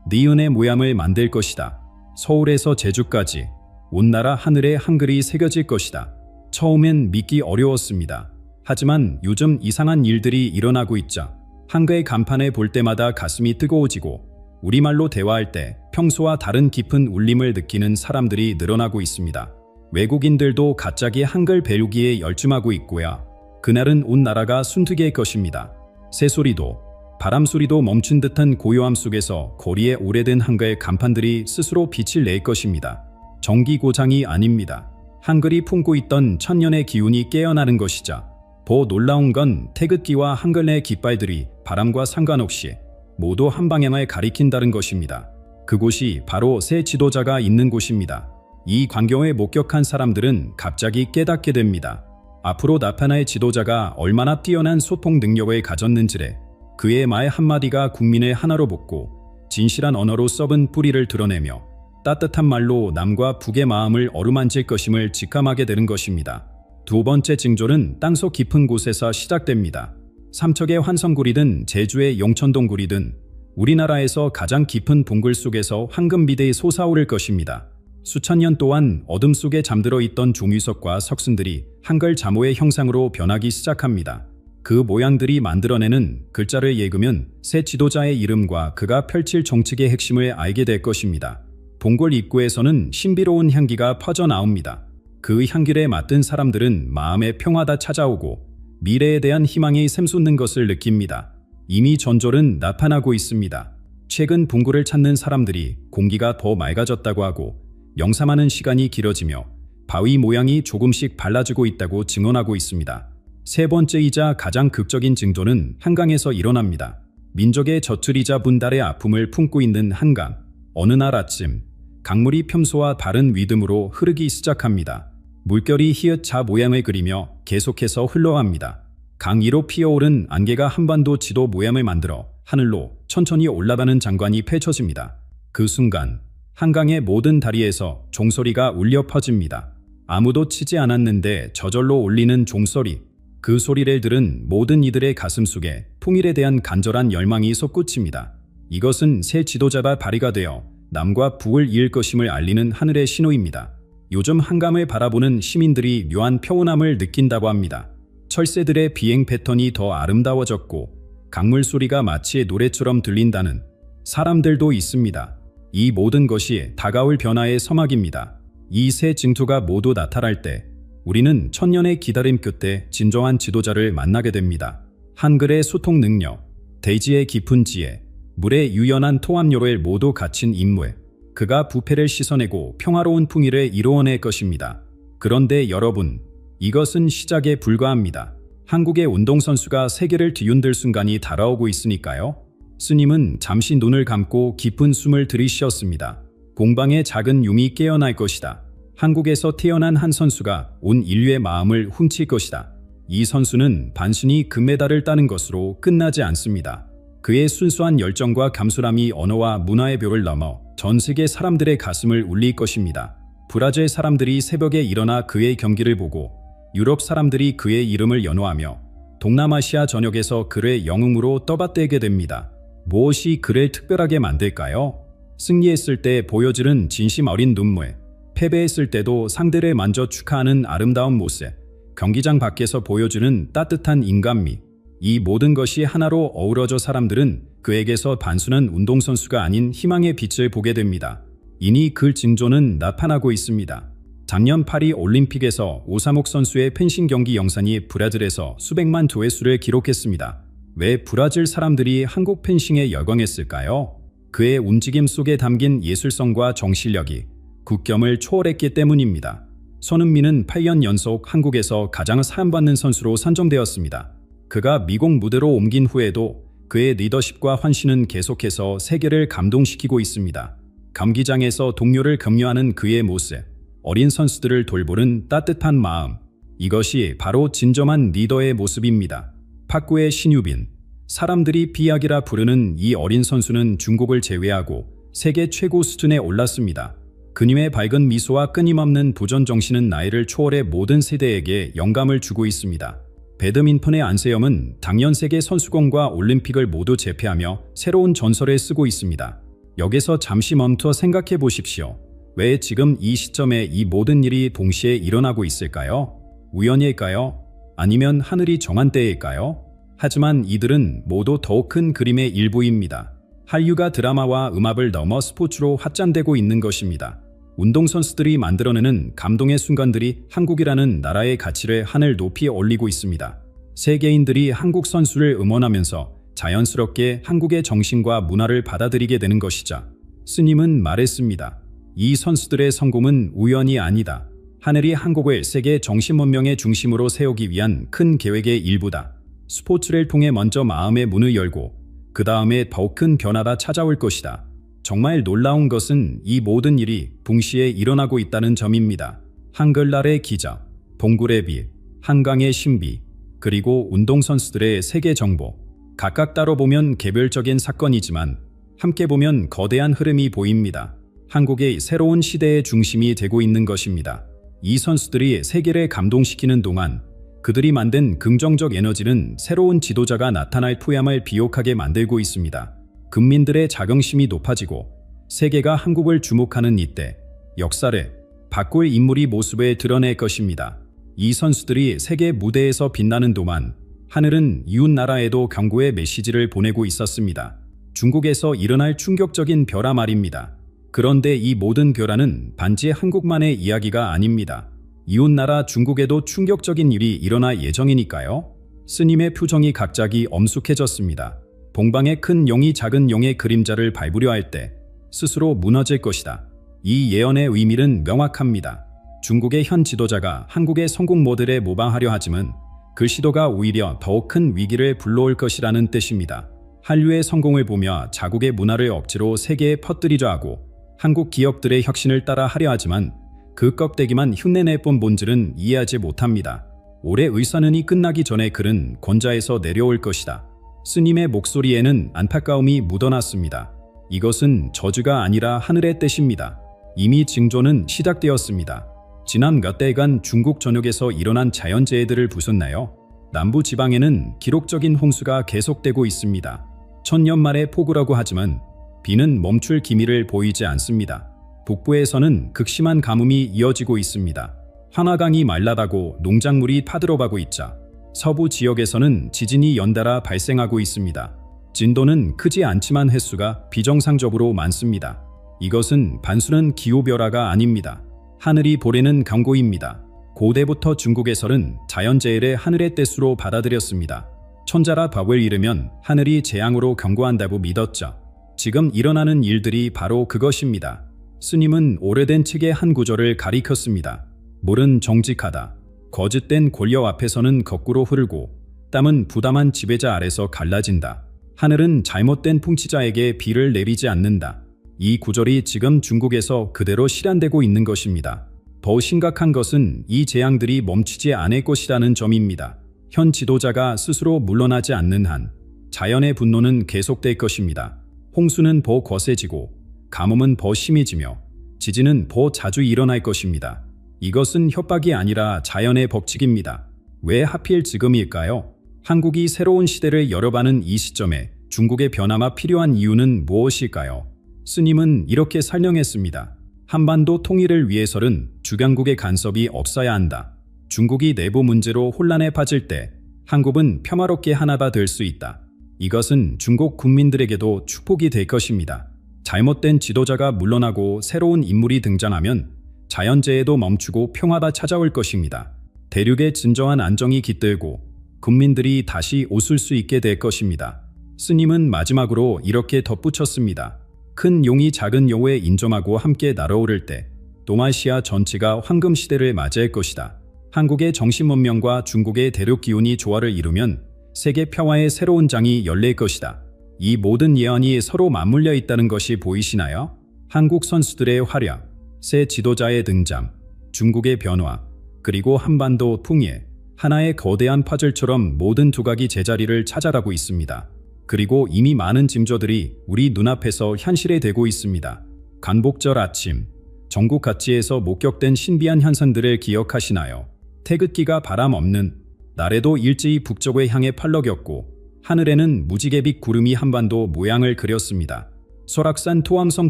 네 은의 모양을 만들 것이다. 서울에서 제주까지 온 나라 하늘에 한글이 새겨질 것이다. 처음엔 믿기 어려웠습니다. 하지만 요즘 이상한 일들이 일어나고 있자 한글 간판을 볼 때마다 가슴이 뜨거워지고 우리말로 대화할 때 평소와 다른 깊은 울림을 느끼는 사람들이 늘어나고 있습니다. 외국인들도 갑자기 한글 배우기에 열중하고 있고요. 그날은 온 나라가 순특일 것입니다. 새소리도 바람소리도 멈춘 듯한 고요함 속에서 거리에 오래된 한글 간판들이 스스로 빛을 낼 것입니다. 정기 고장이 아닙니다. 한글이 품고 있던 천년의 기운이 깨어나는 것이죠. 더 놀라운 건 태극기와 한글의 깃발들이 바람과 상관없이 모두 한 방향을 가리킨다는 것입니다. 그곳이 바로 새 지도자가 있는 곳입니다. 이 광경을 목격한 사람들은 갑자기 깨닫게 됩니다. 앞으로 나타날 지도자가 얼마나 뛰어난 소통 능력을 가졌는지를, 그의 말 한마디가 국민을 하나로 묶고 진실한 언어로 썩은 뿌리를 드러내며 따뜻한 말로 남과 북의 마음을 어루만질 것임을 직감하게 되는 것입니다. 두 번째 징조는 땅속 깊은 곳에서 시작됩니다. 삼척의 환성굴이든 제주의 용천동굴이든 우리나라에서 가장 깊은 동굴 속에서 황금비대에 솟아오를 것입니다. 수천 년 동안 어둠 속에 잠들어 있던 종유석과 석순들이 한글 자모의 형상으로 변하기 시작합니다. 그 모양들이 만들어내는 글자를 읽으면 새 지도자의 이름과 그가 펼칠 정책의 핵심을 알게 될 것입니다. 동굴 입구에서는 신비로운 향기가 퍼져나옵니다. 그 향기에 맡은 사람들은 마음의 평화가 찾아오고 미래에 대한 희망이 샘솟는 것을 느낍니다. 이미 전조는 나타나고 있습니다. 최근 동굴을 찾는 사람들이 공기가 더 맑아졌다고 하고 영삼하는 시간이 길어지며 바위 모양이 조금씩 발라지고 있다고 증언하고 있습니다. 세 번째이자 가장 극적인 징조는 한강에서 일어납니다. 민족의 젖줄이자 분달의 아픔을 품고 있는 한강. 어느 날 아침 강물이 평소와 다른 리듬으로 흐르기 시작합니다. 물결이 히읗자 모양을 그리며 계속해서 흘러갑니다. 강 위로 피어오른 안개가 한반도 지도 모양을 만들어 하늘로 천천히 올라가는 장관이 펼쳐집니다. 그 순간 한강의 모든 다리에서 종소리가 울려 퍼집니다. 아무도 치지 않았는데 저절로 울리는 종소리. 그 소리를 들은 모든 이들의 가슴 속에 통일에 대한 간절한 열망이 솟구칩니다. 이것은 새 지도자가 발휘가 되어 남과 북을 이을 것임을 알리는 하늘의 신호입니다. 요즘 한강을 바라보는 시민들이 묘한 평온함을 느낀다고 합니다. 철새들의 비행 패턴이 더 아름다워졌고 강물 소리가 마치 노래처럼 들린다는 사람들도 있습니다. 이 모든 것이 다가올 변화의 서막입니다. 이 세 징조가 모두 나타날 때 우리는 천년의 기다림 끝에 진정한 지도자를 만나게 됩니다. 한글의 소통 능력, 대지의 깊은 지혜, 물의 유연한 통합력을 모두 갖춘 인물. 그가 부패를 씻어내고 평화로운 풍의를 이루어낼 것입니다. 그런데 여러분, 이것은 시작에 불과합니다. 한국의 운동선수가 세계를 뒤흔들 순간이 다가오고 있으니까요. 스님은 잠시 눈을 감고 깊은 숨을 들이쉬었습니다. 공방의 작은 용이 깨어날 것이다. 한국에서 태어난 한 선수가 온 인류의 마음을 훔칠 것이다. 이 선수는 단순히 금메달을 따는 것으로 끝나지 않습니다. 그의 순수한 열정과 감수함이 언어와 문화의 벽을 넘어 전 세계 사람들의 가슴을 울릴 것입니다. 브라질 사람들이 새벽에 일어나 그의 경기를 보고 유럽 사람들이 그의 이름을 연호하며 동남아시아 전역에서 그를 영웅으로 떠받들게 됩니다. 무엇이 그를 특별하게 만들까요? 승리했을 때 보여주는 진심 어린 눈물, 패배했을 때도 상대를 만져 축하하는 아름다운 모습, 경기장 밖에서 보여주는 따뜻한 인간미. 이 모든 것이 하나로 어우러져 사람들은 그에게서 단순한 운동선수가 아닌 희망의 빛을 보게 됩니다. 이니 그 징조는 나타나고 있습니다. 작년 파리 올림픽에서 오사목 선수의 펜싱 경기 영상이 브라질에서 수백만 조회수를 기록했습니다. 왜 브라질 사람들이 한국 펜싱에 열광했을까요? 그의 움직임 속에 담긴 예술성과 정실력이 국경을 초월했기 때문입니다. 손흥민은 8년 연속 한국에서 가장 사랑받는 선수로 선정되었습니다. 그가 미국 무대로 옮긴 후에도 그의 리더십과 헌신은 계속해서 세계를 감동시키고 있습니다. 경기장에서 동료를 격려하는 그의 모습, 어린 선수들을 돌보는 따뜻한 마음, 이것이 바로 진정한 리더의 모습입니다. 탁구의 신유빈, 사람들이 비약이라 부르는 이 어린 선수는 중국을 제외하고 세계 최고 수준에 올랐습니다. 그님의 밝은 미소와 끊임없는 도전 정신은 나이를 초월해 모든 세대에게 영감을 주고 있습니다. 배드민턴의 안세영은 당연 세계 선수권과 올림픽을 모두 제패하며 새로운 전설을 쓰고 있습니다. 여기서 잠시 멈춰 생각해 보십시오. 왜 지금 이 시점에 이 모든 일이 동시에 일어나고 있을까요? 우연일까요? 아니면 하늘이 정한 때일까요? 하지만 이들은 모두 더 큰 그림의 일부입니다. 한류가 드라마와 음악을 넘어 스포츠로 확장되고 있는 것입니다. 운동선수들이 만들어내는 감동의 순간들이 한국이라는 나라의 가치를 하늘 높이 올리고 있습니다. 세계인들이 한국 선수를 응원하면서 자연스럽게 한국의 정신과 문화를 받아들이게 되는 것이죠. 스님은 말했습니다. 이 선수들의 성공은 우연이 아니다. 하늘이 한국을 세계 정신문명의 중심으로 세우기 위한 큰 계획의 일부다. 스포츠를 통해 먼저 마음의 문을 열고 그 다음에 더욱 큰 변화가 찾아올 것이다. 정말 놀라운 것은 이 모든 일이 동시에 일어나고 있다는 점입니다. 한글날의 기적, 동굴의 빛, 한강의 신비, 그리고 운동선수들의 세계 정보. 각각 따로 보면 개별적인 사건이지만 함께 보면 거대한 흐름이 보입니다. 한국의 새로운 시대의 중심이 되고 있는 것입니다. 이 선수들이 세계를 감동시키는 동안 그들이 만든 긍정적 에너지는 새로운 지도자가 나타날 토양을 비옥하게 만들고 있습니다. 국민들의 자긍심이 높아지고 세계가 한국을 주목하는 이때 역사를 바꿀 인물이 모습을 드러낼 것입니다. 이 선수들이 세계 무대에서 빛나는 동안 하늘은 이웃 나라에도 경고의 메시지를 보내고 있었습니다. 중국에서 일어날 충격적인 벼라 말입니다. 그런데 이 모든 벼라는 반지 한국만의 이야기가 아닙니다. 이웃나라 중국에도 충격적인 일이 일어날 예정이니까요. 스님의 표정이 갑자기 엄숙해졌습니다. 동방의 큰 용이 작은 용의 그림자를 밟으려 할 때 스스로 무너질 것이다. 이 예언의 의미는 명확합니다. 중국의 현 지도자가 한국의 성공 모델에 모방하려 하지만 그 시도가 오히려 더욱 큰 위기를 불러올 것이라는 뜻입니다. 한류의 성공을 보며 자국의 문화를 억지로 세계에 퍼뜨리려 하고 한국 기업들의 혁신을 따라 하려 하지만 그 껍데기만 흉내내본 본질은 이해하지 못합니다. 올해 의선은이 끝나기 전에 그는 권좌에서 내려올 것이다. 스님의 목소리에는 안타까움이 묻어났습니다. 이것은 저주가 아니라 하늘의 뜻입니다. 이미 징조는 시작되었습니다. 지난 몇 달간 중국 전역에서 일어난 자연재해들을 보셨나요? 남부 지방에는 기록적인 홍수가 계속되고 있습니다. 천년 만의 폭우라고 하지만 비는 멈출 기미를 보이지 않습니다. 북부에서는 극심한 가뭄이 이어지고 있습니다. 한화강이 말라다고 농작물이 타들어가고 있자 서부 지역에서는 지진이 연달아 발생하고 있습니다. 진도는 크지 않지만 횟수가 비정상적으로 많습니다. 이것은 단순한 기후변화가 아닙니다. 하늘이 보내는 경고입니다. 고대부터 중국에서는 자연재해를 하늘의 뜻으로 받아들였습니다. 천자라 법을 잃으면 하늘이 재앙으로 경고한다고 믿었죠. 지금 일어나는 일들이 바로 그것입니다. 스님은 오래된 책의 한 구절을 가리켰습니다. 물은 정직하다. 거짓된 권력 앞에서는 거꾸로 흐르고 땀은 부담한 지배자 아래서 갈라진다. 하늘은 잘못된 풍치자에게 비를 내리지 않는다. 이 구절이 지금 중국에서 그대로 실현되고 있는 것입니다. 더 심각한 것은 이 재앙들이 멈추지 않을 것이라는 점입니다. 현 지도자가 스스로 물러나지 않는 한 자연의 분노는 계속될 것입니다. 홍수는 더 거세지고 가뭄은 더 심해지며 지진은 더 자주 일어날 것입니다. 이것은 협박이 아니라 자연의 법칙입니다. 왜 하필 지금일까요? 한국이 새로운 시대를 열어가는 이 시점에 중국의 변화가 필요한 이유는 무엇일까요? 스님은 이렇게 설명했습니다. 한반도 통일을 위해서는 주변국의 간섭이 없어야 한다. 중국이 내부 문제로 혼란에 빠질 때 한국은 평화롭게 하나가 될 수 있다. 이것은 중국 국민들에게도 축복이 될 것입니다. 잘못된 지도자가 물러나고 새로운 인물이 등장하면 자연재해도 멈추고 평화가 찾아올 것입니다. 대륙의 진정한 안정이 깃들고 국민들이 다시 웃을 수 있게 될 것입니다. 스님은 마지막으로 이렇게 덧붙였습니다. 큰 용이 작은 용에 인정하고 함께 날아오를 때 동아시아 전체가 황금 시대를 맞이할 것이다. 한국의 정신문명과 중국의 대륙 기운이 조화를 이루면 세계 평화의 새로운 장이 열릴 것이다. 이 모든 예언이 서로 맞물려 있다는 것이 보이시나요? 한국 선수들의 활약, 새 지도자의 등장, 중국의 변화, 그리고 한반도 통일, 하나의 거대한 퍼즐처럼 모든 두각이 제자리를 찾아가고 있습니다. 그리고 이미 많은 징조들이 우리 눈앞에서 현실이 되고 있습니다. 간복절 아침, 전국 각지에서 목격된 신비한 현상들을 기억하시나요? 태극기가 바람 없는 날에도 일제히 북쪽을 향해 팔럭였고 하늘에는 무지개빛 구름이 한반도 모양을 그렸습니다. 설악산 토암성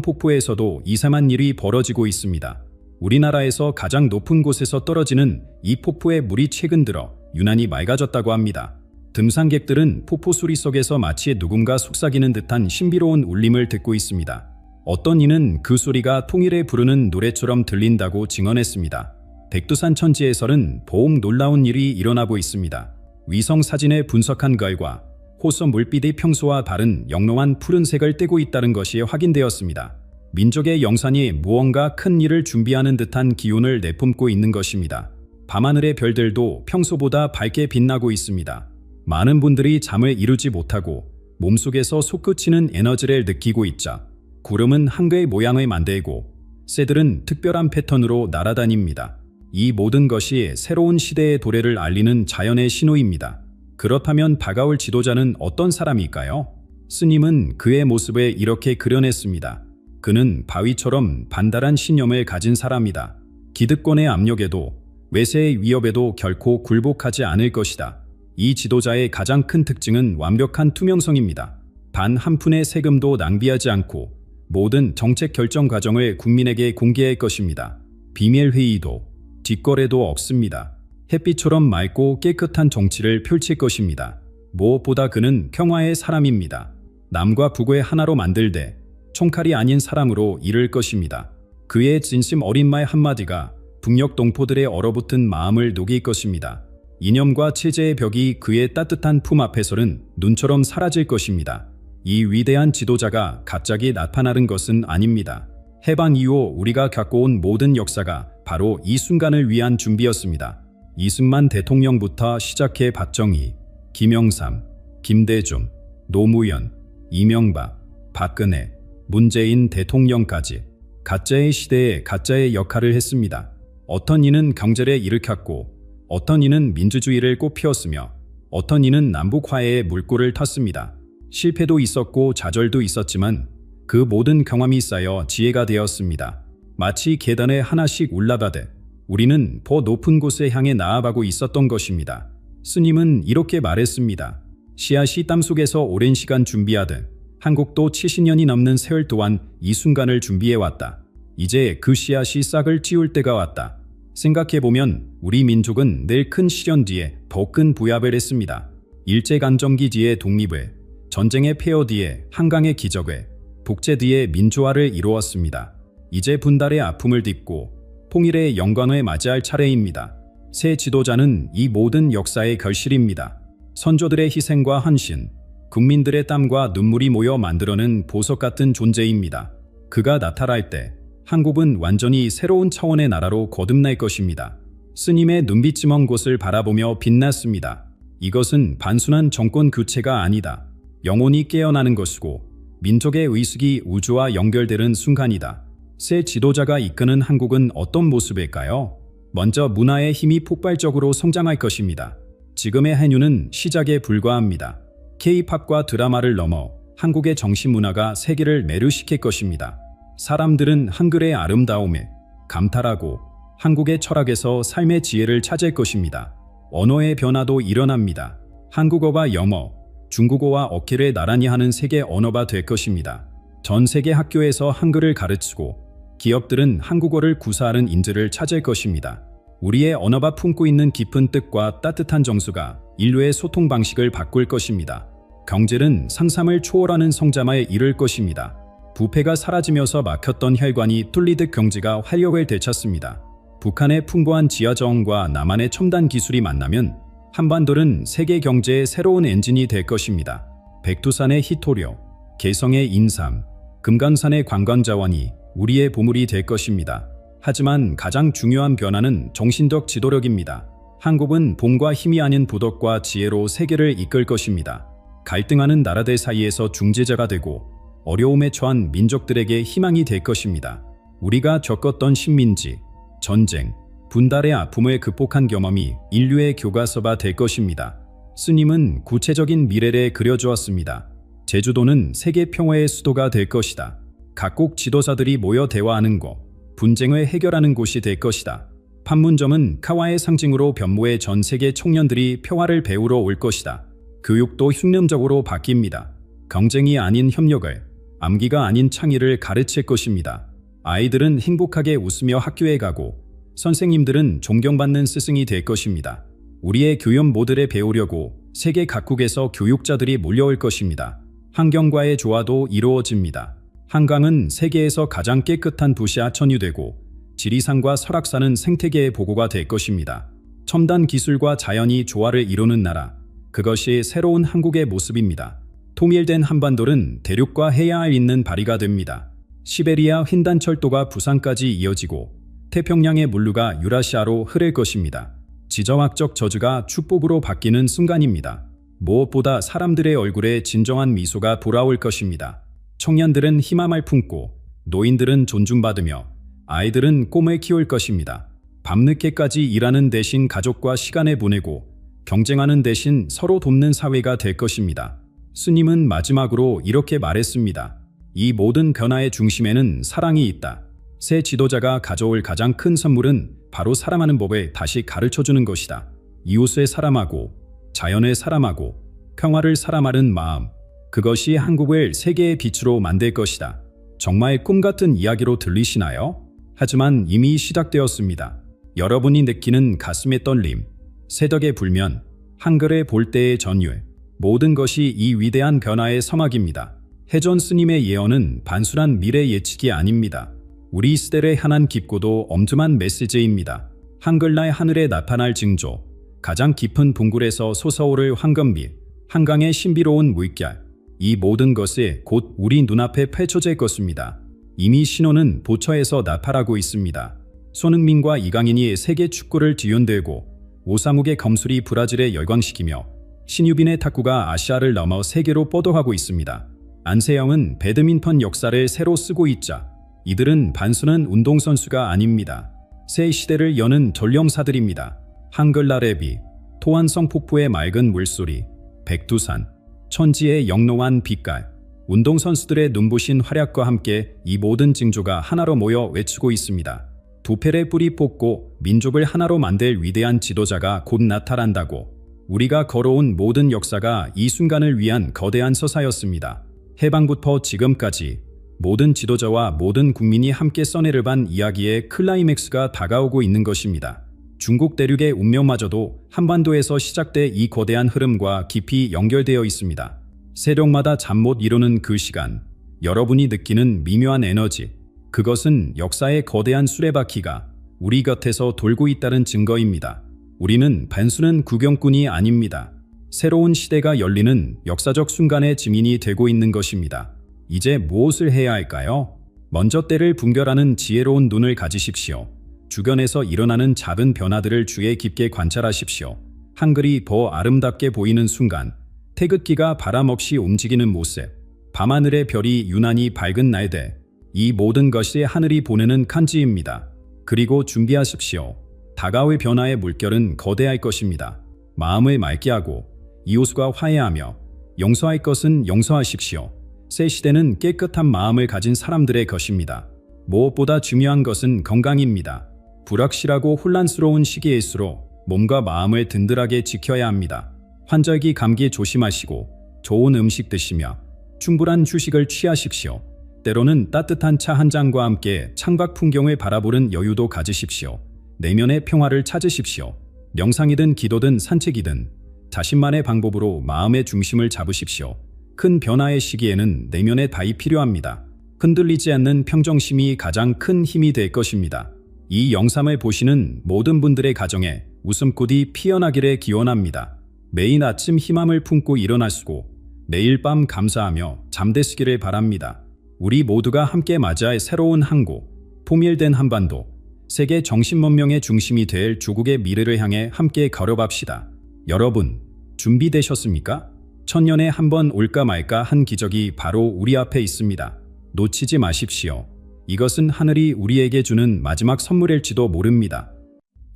폭포에서도 이상한 일이 벌어지고 있습니다. 우리나라에서 가장 높은 곳에서 떨어지는 이 폭포의 물이 최근 들어 유난히 맑아졌다고 합니다. 등산객들은 폭포 소리 속에서 마치 누군가 속삭이는 듯한 신비로운 울림을 듣고 있습니다. 어떤 이는 그 소리가 통일을 부르는 노래처럼 들린다고 증언했습니다. 백두산 천지에서는 더욱 놀라운 일이 일어나고 있습니다. 위성 사진을 분석한 결과 호수 물빛이 평소와 다른 영롱한 푸른색을 띠고 있다는 것이 확인되었습니다. 민족의 영산이 무언가 큰 일을 준비하는 듯한 기운을 내뿜고 있는 것입니다. 밤하늘의 별들도 평소보다 밝게 빛나고 있습니다. 많은 분들이 잠을 이루지 못하고 몸속에서 솟구치는 에너지를 느끼고 있자 구름은 한계의 모양을 만들고 새들은 특별한 패턴으로 날아다닙니다. 이 모든 것이 새로운 시대의 도래를 알리는 자연의 신호입니다. 그렇다면 다가올 지도자는 어떤 사람일까요? 스님은 그의 모습을 이렇게 그려냈습니다. 그는 바위처럼 반달한 신념을 가진 사람이다. 기득권의 압력에도 외세의 위협에도 결코 굴복하지 않을 것이다. 이 지도자의 가장 큰 특징은 완벽한 투명성입니다. 단 한 푼의 세금도 낭비하지 않고 모든 정책 결정 과정을 국민에게 공개할 것입니다. 비밀 회의도 뒷거래도 없습니다. 햇빛처럼 맑고 깨끗한 정치를 펼칠 것입니다. 무엇보다 그는 평화의 사람입니다. 남과 북을 하나로 만들되 총칼이 아닌 사람으로 이룰 것입니다. 그의 진심 어린 말 한마디가 북녘 동포들의 얼어붙은 마음을 녹일 것입니다. 이념과 체제의 벽이 그의 따뜻한 품 앞에서는 눈처럼 사라질 것입니다. 이 위대한 지도자가 갑자기 나타나는 것은 아닙니다. 해방 이후 우리가 겪어온 모든 역사가 바로 이 순간을 위한 준비였습니다. 이승만 대통령부터 시작해 박정희, 김영삼, 김대중, 노무현, 이명박, 박근혜, 문재인 대통령까지 가짜의 시대에 가짜의 역할을 했습니다. 어떤 이는 경제를 일으켰고 어떤 이는 민주주의를 꽃피웠으며 어떤 이는 남북 화해의 물꼬를 탔습니다. 실패도 있었고 좌절도 있었지만 그 모든 경험이 쌓여 지혜가 되었습니다. 마치 계단에 하나씩 올라가듯 우리는 더 높은 곳에 향해 나아가고 있었던 것입니다. 스님은 이렇게 말했습니다. 씨앗이 땅속에서 오랜 시간 준비하듯 한국도 70년이 넘는 세월 동안 이 순간을 준비해왔다. 이제 그 씨앗이 싹을 틔울 때가 왔다. 생각해보면 우리 민족은 늘 큰 시련 뒤에 더 큰 부합을 했습니다. 일제강점기 뒤에 독립을, 전쟁의 폐허 뒤에 한강의 기적을, 복제 뒤에 민주화를 이루었습니다. 이제 분달의 아픔을 딛고 통일의 영광을 맞이할 차례입니다. 새 지도자는 이 모든 역사의 결실입니다. 선조들의 희생과 헌신, 국민들의 땀과 눈물이 모여 만들어낸 보석 같은 존재입니다. 그가 나타날 때 한국은 완전히 새로운 차원의 나라로 거듭날 것입니다. 스님의 눈빛이 먼 곳을 바라보며 빛났습니다. 이것은 단순한 정권 교체가 아니다. 영혼이 깨어나는 것이고 민족의 의식이 우주와 연결되는 순간이다. 새 지도자가 이끄는 한국은 어떤 모습일까요? 먼저 문화의 힘이 폭발적으로 성장할 것입니다. 지금의 한류는 시작에 불과합니다. K-팝과 드라마를 넘어 한국의 정신문화가 세계를 매료시킬 것입니다. 사람들은 한글의 아름다움에 감탄하고 한국의 철학에서 삶의 지혜를 찾을 것입니다. 언어의 변화도 일어납니다. 한국어와 영어, 중국어와 어깨를 나란히 하는 세계 언어가 될 것입니다. 전 세계 학교에서 한글을 가르치고 기업들은 한국어를 구사하는 인재를 찾을 것입니다. 우리의 언어가 품고 있는 깊은 뜻과 따뜻한 정수가 인류의 소통 방식을 바꿀 것입니다. 경제는 상상을 초월하는 성장을 이룰 것입니다. 부패가 사라지면서 막혔던 혈관이 뚫리듯 경제가 활력을 되찾습니다. 북한의 풍부한 지하정원과 남한의 첨단 기술이 만나면 한반도는 세계 경제의 새로운 엔진이 될 것입니다. 백두산의 희토류, 개성의 인삼, 금강산의 관광자원이 우리의 보물이 될 것입니다. 하지만 가장 중요한 변화는 정신적 지도력입니다. 한국은 봄과 힘이 아닌 도덕과 지혜로 세계를 이끌 것입니다. 갈등하는 나라들 사이에서 중재자가 되고 어려움에 처한 민족들에게 희망이 될 것입니다. 우리가 겪었던 식민지, 전쟁, 분달의 아픔을 극복한 경험이 인류의 교과서가 될 것입니다. 스님은 구체적인 미래를 그려주었습니다. 제주도는 세계 평화의 수도가 될 것이다. 각국 지도자들이 모여 대화하는 곳, 분쟁을 해결하는 곳이 될 것이다. 판문점은 카와의 상징으로 변모해 전 세계 청년들이 평화를 배우러 올 것이다. 교육도 흉념적으로 바뀝니다. 경쟁이 아닌 협력을, 암기가 아닌 창의를 가르칠 것입니다. 아이들은 행복하게 웃으며 학교에 가고 선생님들은 존경받는 스승이 될 것입니다. 우리의 교연 모델을 배우려고 세계 각국에서 교육자들이 몰려올 것입니다. 환경과의 조화도 이루어집니다. 한강은 세계에서 가장 깨끗한 도시가 천유되고 지리산과 설악산은 생태계의 보고가 될 것입니다. 첨단 기술과 자연이 조화를 이루는 나라, 그것이 새로운 한국의 모습입니다. 통일된 한반도는 대륙과 해야를 잇는 다리가 됩니다. 시베리아 횡단철도가 부산까지 이어지고 태평양의 물류가 유라시아로 흐를 것입니다. 지정학적 저주가 축복으로 바뀌는 순간입니다. 무엇보다 사람들의 얼굴에 진정한 미소가 돌아올 것입니다. 청년들은 희망을 품고 노인들은 존중받으며 아이들은 꿈을 키울 것입니다. 밤늦게까지 일하는 대신 가족과 시간을 보내고 경쟁하는 대신 서로 돕는 사회가 될 것입니다. 스님은 마지막으로 이렇게 말했습니다. 이 모든 변화의 중심에는 사랑이 있다. 새 지도자가 가져올 가장 큰 선물은 바로 사랑하는 법을 다시 가르쳐주는 것이다. 이웃을 사랑하고 자연을 사랑하고 평화를 사랑하는 마음, 그것이 한국을 세계의 빛으로 만들 것이다. 정말 꿈같은 이야기로 들리시나요? 하지만 이미 시작되었습니다. 여러분이 느끼는 가슴의 떨림, 새벽의 불면, 한글을 볼 때의 전율, 모든 것이 이 위대한 변화의 서막입니다. 해전 스님의 예언은 단순한 미래 예측이 아닙니다. 우리 시대를 향한 깊고도 엄중한 메시지입니다. 한글날 하늘에 나타날 징조, 가장 깊은 동굴에서 솟아오를 황금빛, 한강의 신비로운 물결, 이 모든 것이 곧 우리 눈앞에 펼쳐질 것입니다. 이미 신호는 보처에서 나타나고 있습니다. 손흥민과 이강인이 세계 축구를 뒤흔들고 오사묵의 검술이 브라질에 열광시키며 신유빈의 탁구가 아시아를 넘어 세계로 뻗어가고 있습니다. 안세영은 배드민턴 역사를 새로 쓰고 있자 이들은 단순한 운동선수가 아닙니다. 새 시대를 여는 전령사들입니다. 한글날의 비, 토안성 폭포의 맑은 물소리, 백두산, 천지의 영롱한 빛깔, 운동선수들의 눈부신 활약과 함께 이 모든 징조가 하나로 모여 외치고 있습니다. 부패를 뿌리 뽑고 민족을 하나로 만들 위대한 지도자가 곧 나타난다고. 우리가 걸어온 모든 역사가 이 순간을 위한 거대한 서사였습니다. 해방부터 지금까지 모든 지도자와 모든 국민이 함께 써내려간 이야기의 클라이맥스가 다가오고 있는 것입니다. 중국 대륙의 운명마저도 한반도에서 시작돼 이 거대한 흐름과 깊이 연결되어 있습니다. 새벽마다 잠 못 이루는 그 시간, 여러분이 느끼는 미묘한 에너지, 그것은 역사의 거대한 수레바퀴가 우리 곁에서 돌고 있다는 증거입니다. 우리는 단순한 구경꾼이 아닙니다. 새로운 시대가 열리는 역사적 순간의 증인이 되고 있는 것입니다. 이제 무엇을 해야 할까요? 먼저 때를 분별하는 지혜로운 눈을 가지십시오. 주변에서 일어나는 작은 변화들을 주의 깊게 관찰하십시오. 한글이 더 아름답게 보이는 순간, 태극기가 바람 없이 움직이는 모습, 밤하늘의 별이 유난히 밝은 날들, 이 모든 것이 하늘이 보내는 간지입니다. 그리고 준비하십시오. 다가올 변화의 물결은 거대할 것입니다. 마음을 맑게 하고 이웃과 화해하며 용서할 것은 용서하십시오. 새 시대는 깨끗한 마음을 가진 사람들의 것입니다. 무엇보다 중요한 것은 건강입니다. 불확실하고 혼란스러운 시기일수록 몸과 마음을 든든하게 지켜야 합니다. 환절기 감기 조심하시고 좋은 음식 드시며 충분한 휴식을 취하십시오. 때로는 따뜻한 차 한 잔과 함께 창밖 풍경을 바라보는 여유도 가지십시오. 내면의 평화를 찾으십시오. 명상이든 기도든 산책이든 자신만의 방법으로 마음의 중심을 잡으십시오. 큰 변화의 시기에는 내면의 답이 필요합니다. 흔들리지 않는 평정심이 가장 큰 힘이 될 것입니다. 이 영상을 보시는 모든 분들의 가정에 웃음꽃이 피어나기를 기원합니다. 매일 아침 희망을 품고 일어나시고 매일 밤 감사하며 잠드시기를 바랍니다. 우리 모두가 함께 맞이할 새로운 한국, 통일된 한반도, 세계 정신문명의 중심이 될 조국의 미래를 향해 함께 걸어갑시다. 여러분, 준비되셨습니까? 천년에 한 번 올까 말까 한 기적이 바로 우리 앞에 있습니다. 놓치지 마십시오. 이것은 하늘이 우리에게 주는 마지막 선물일지도 모릅니다.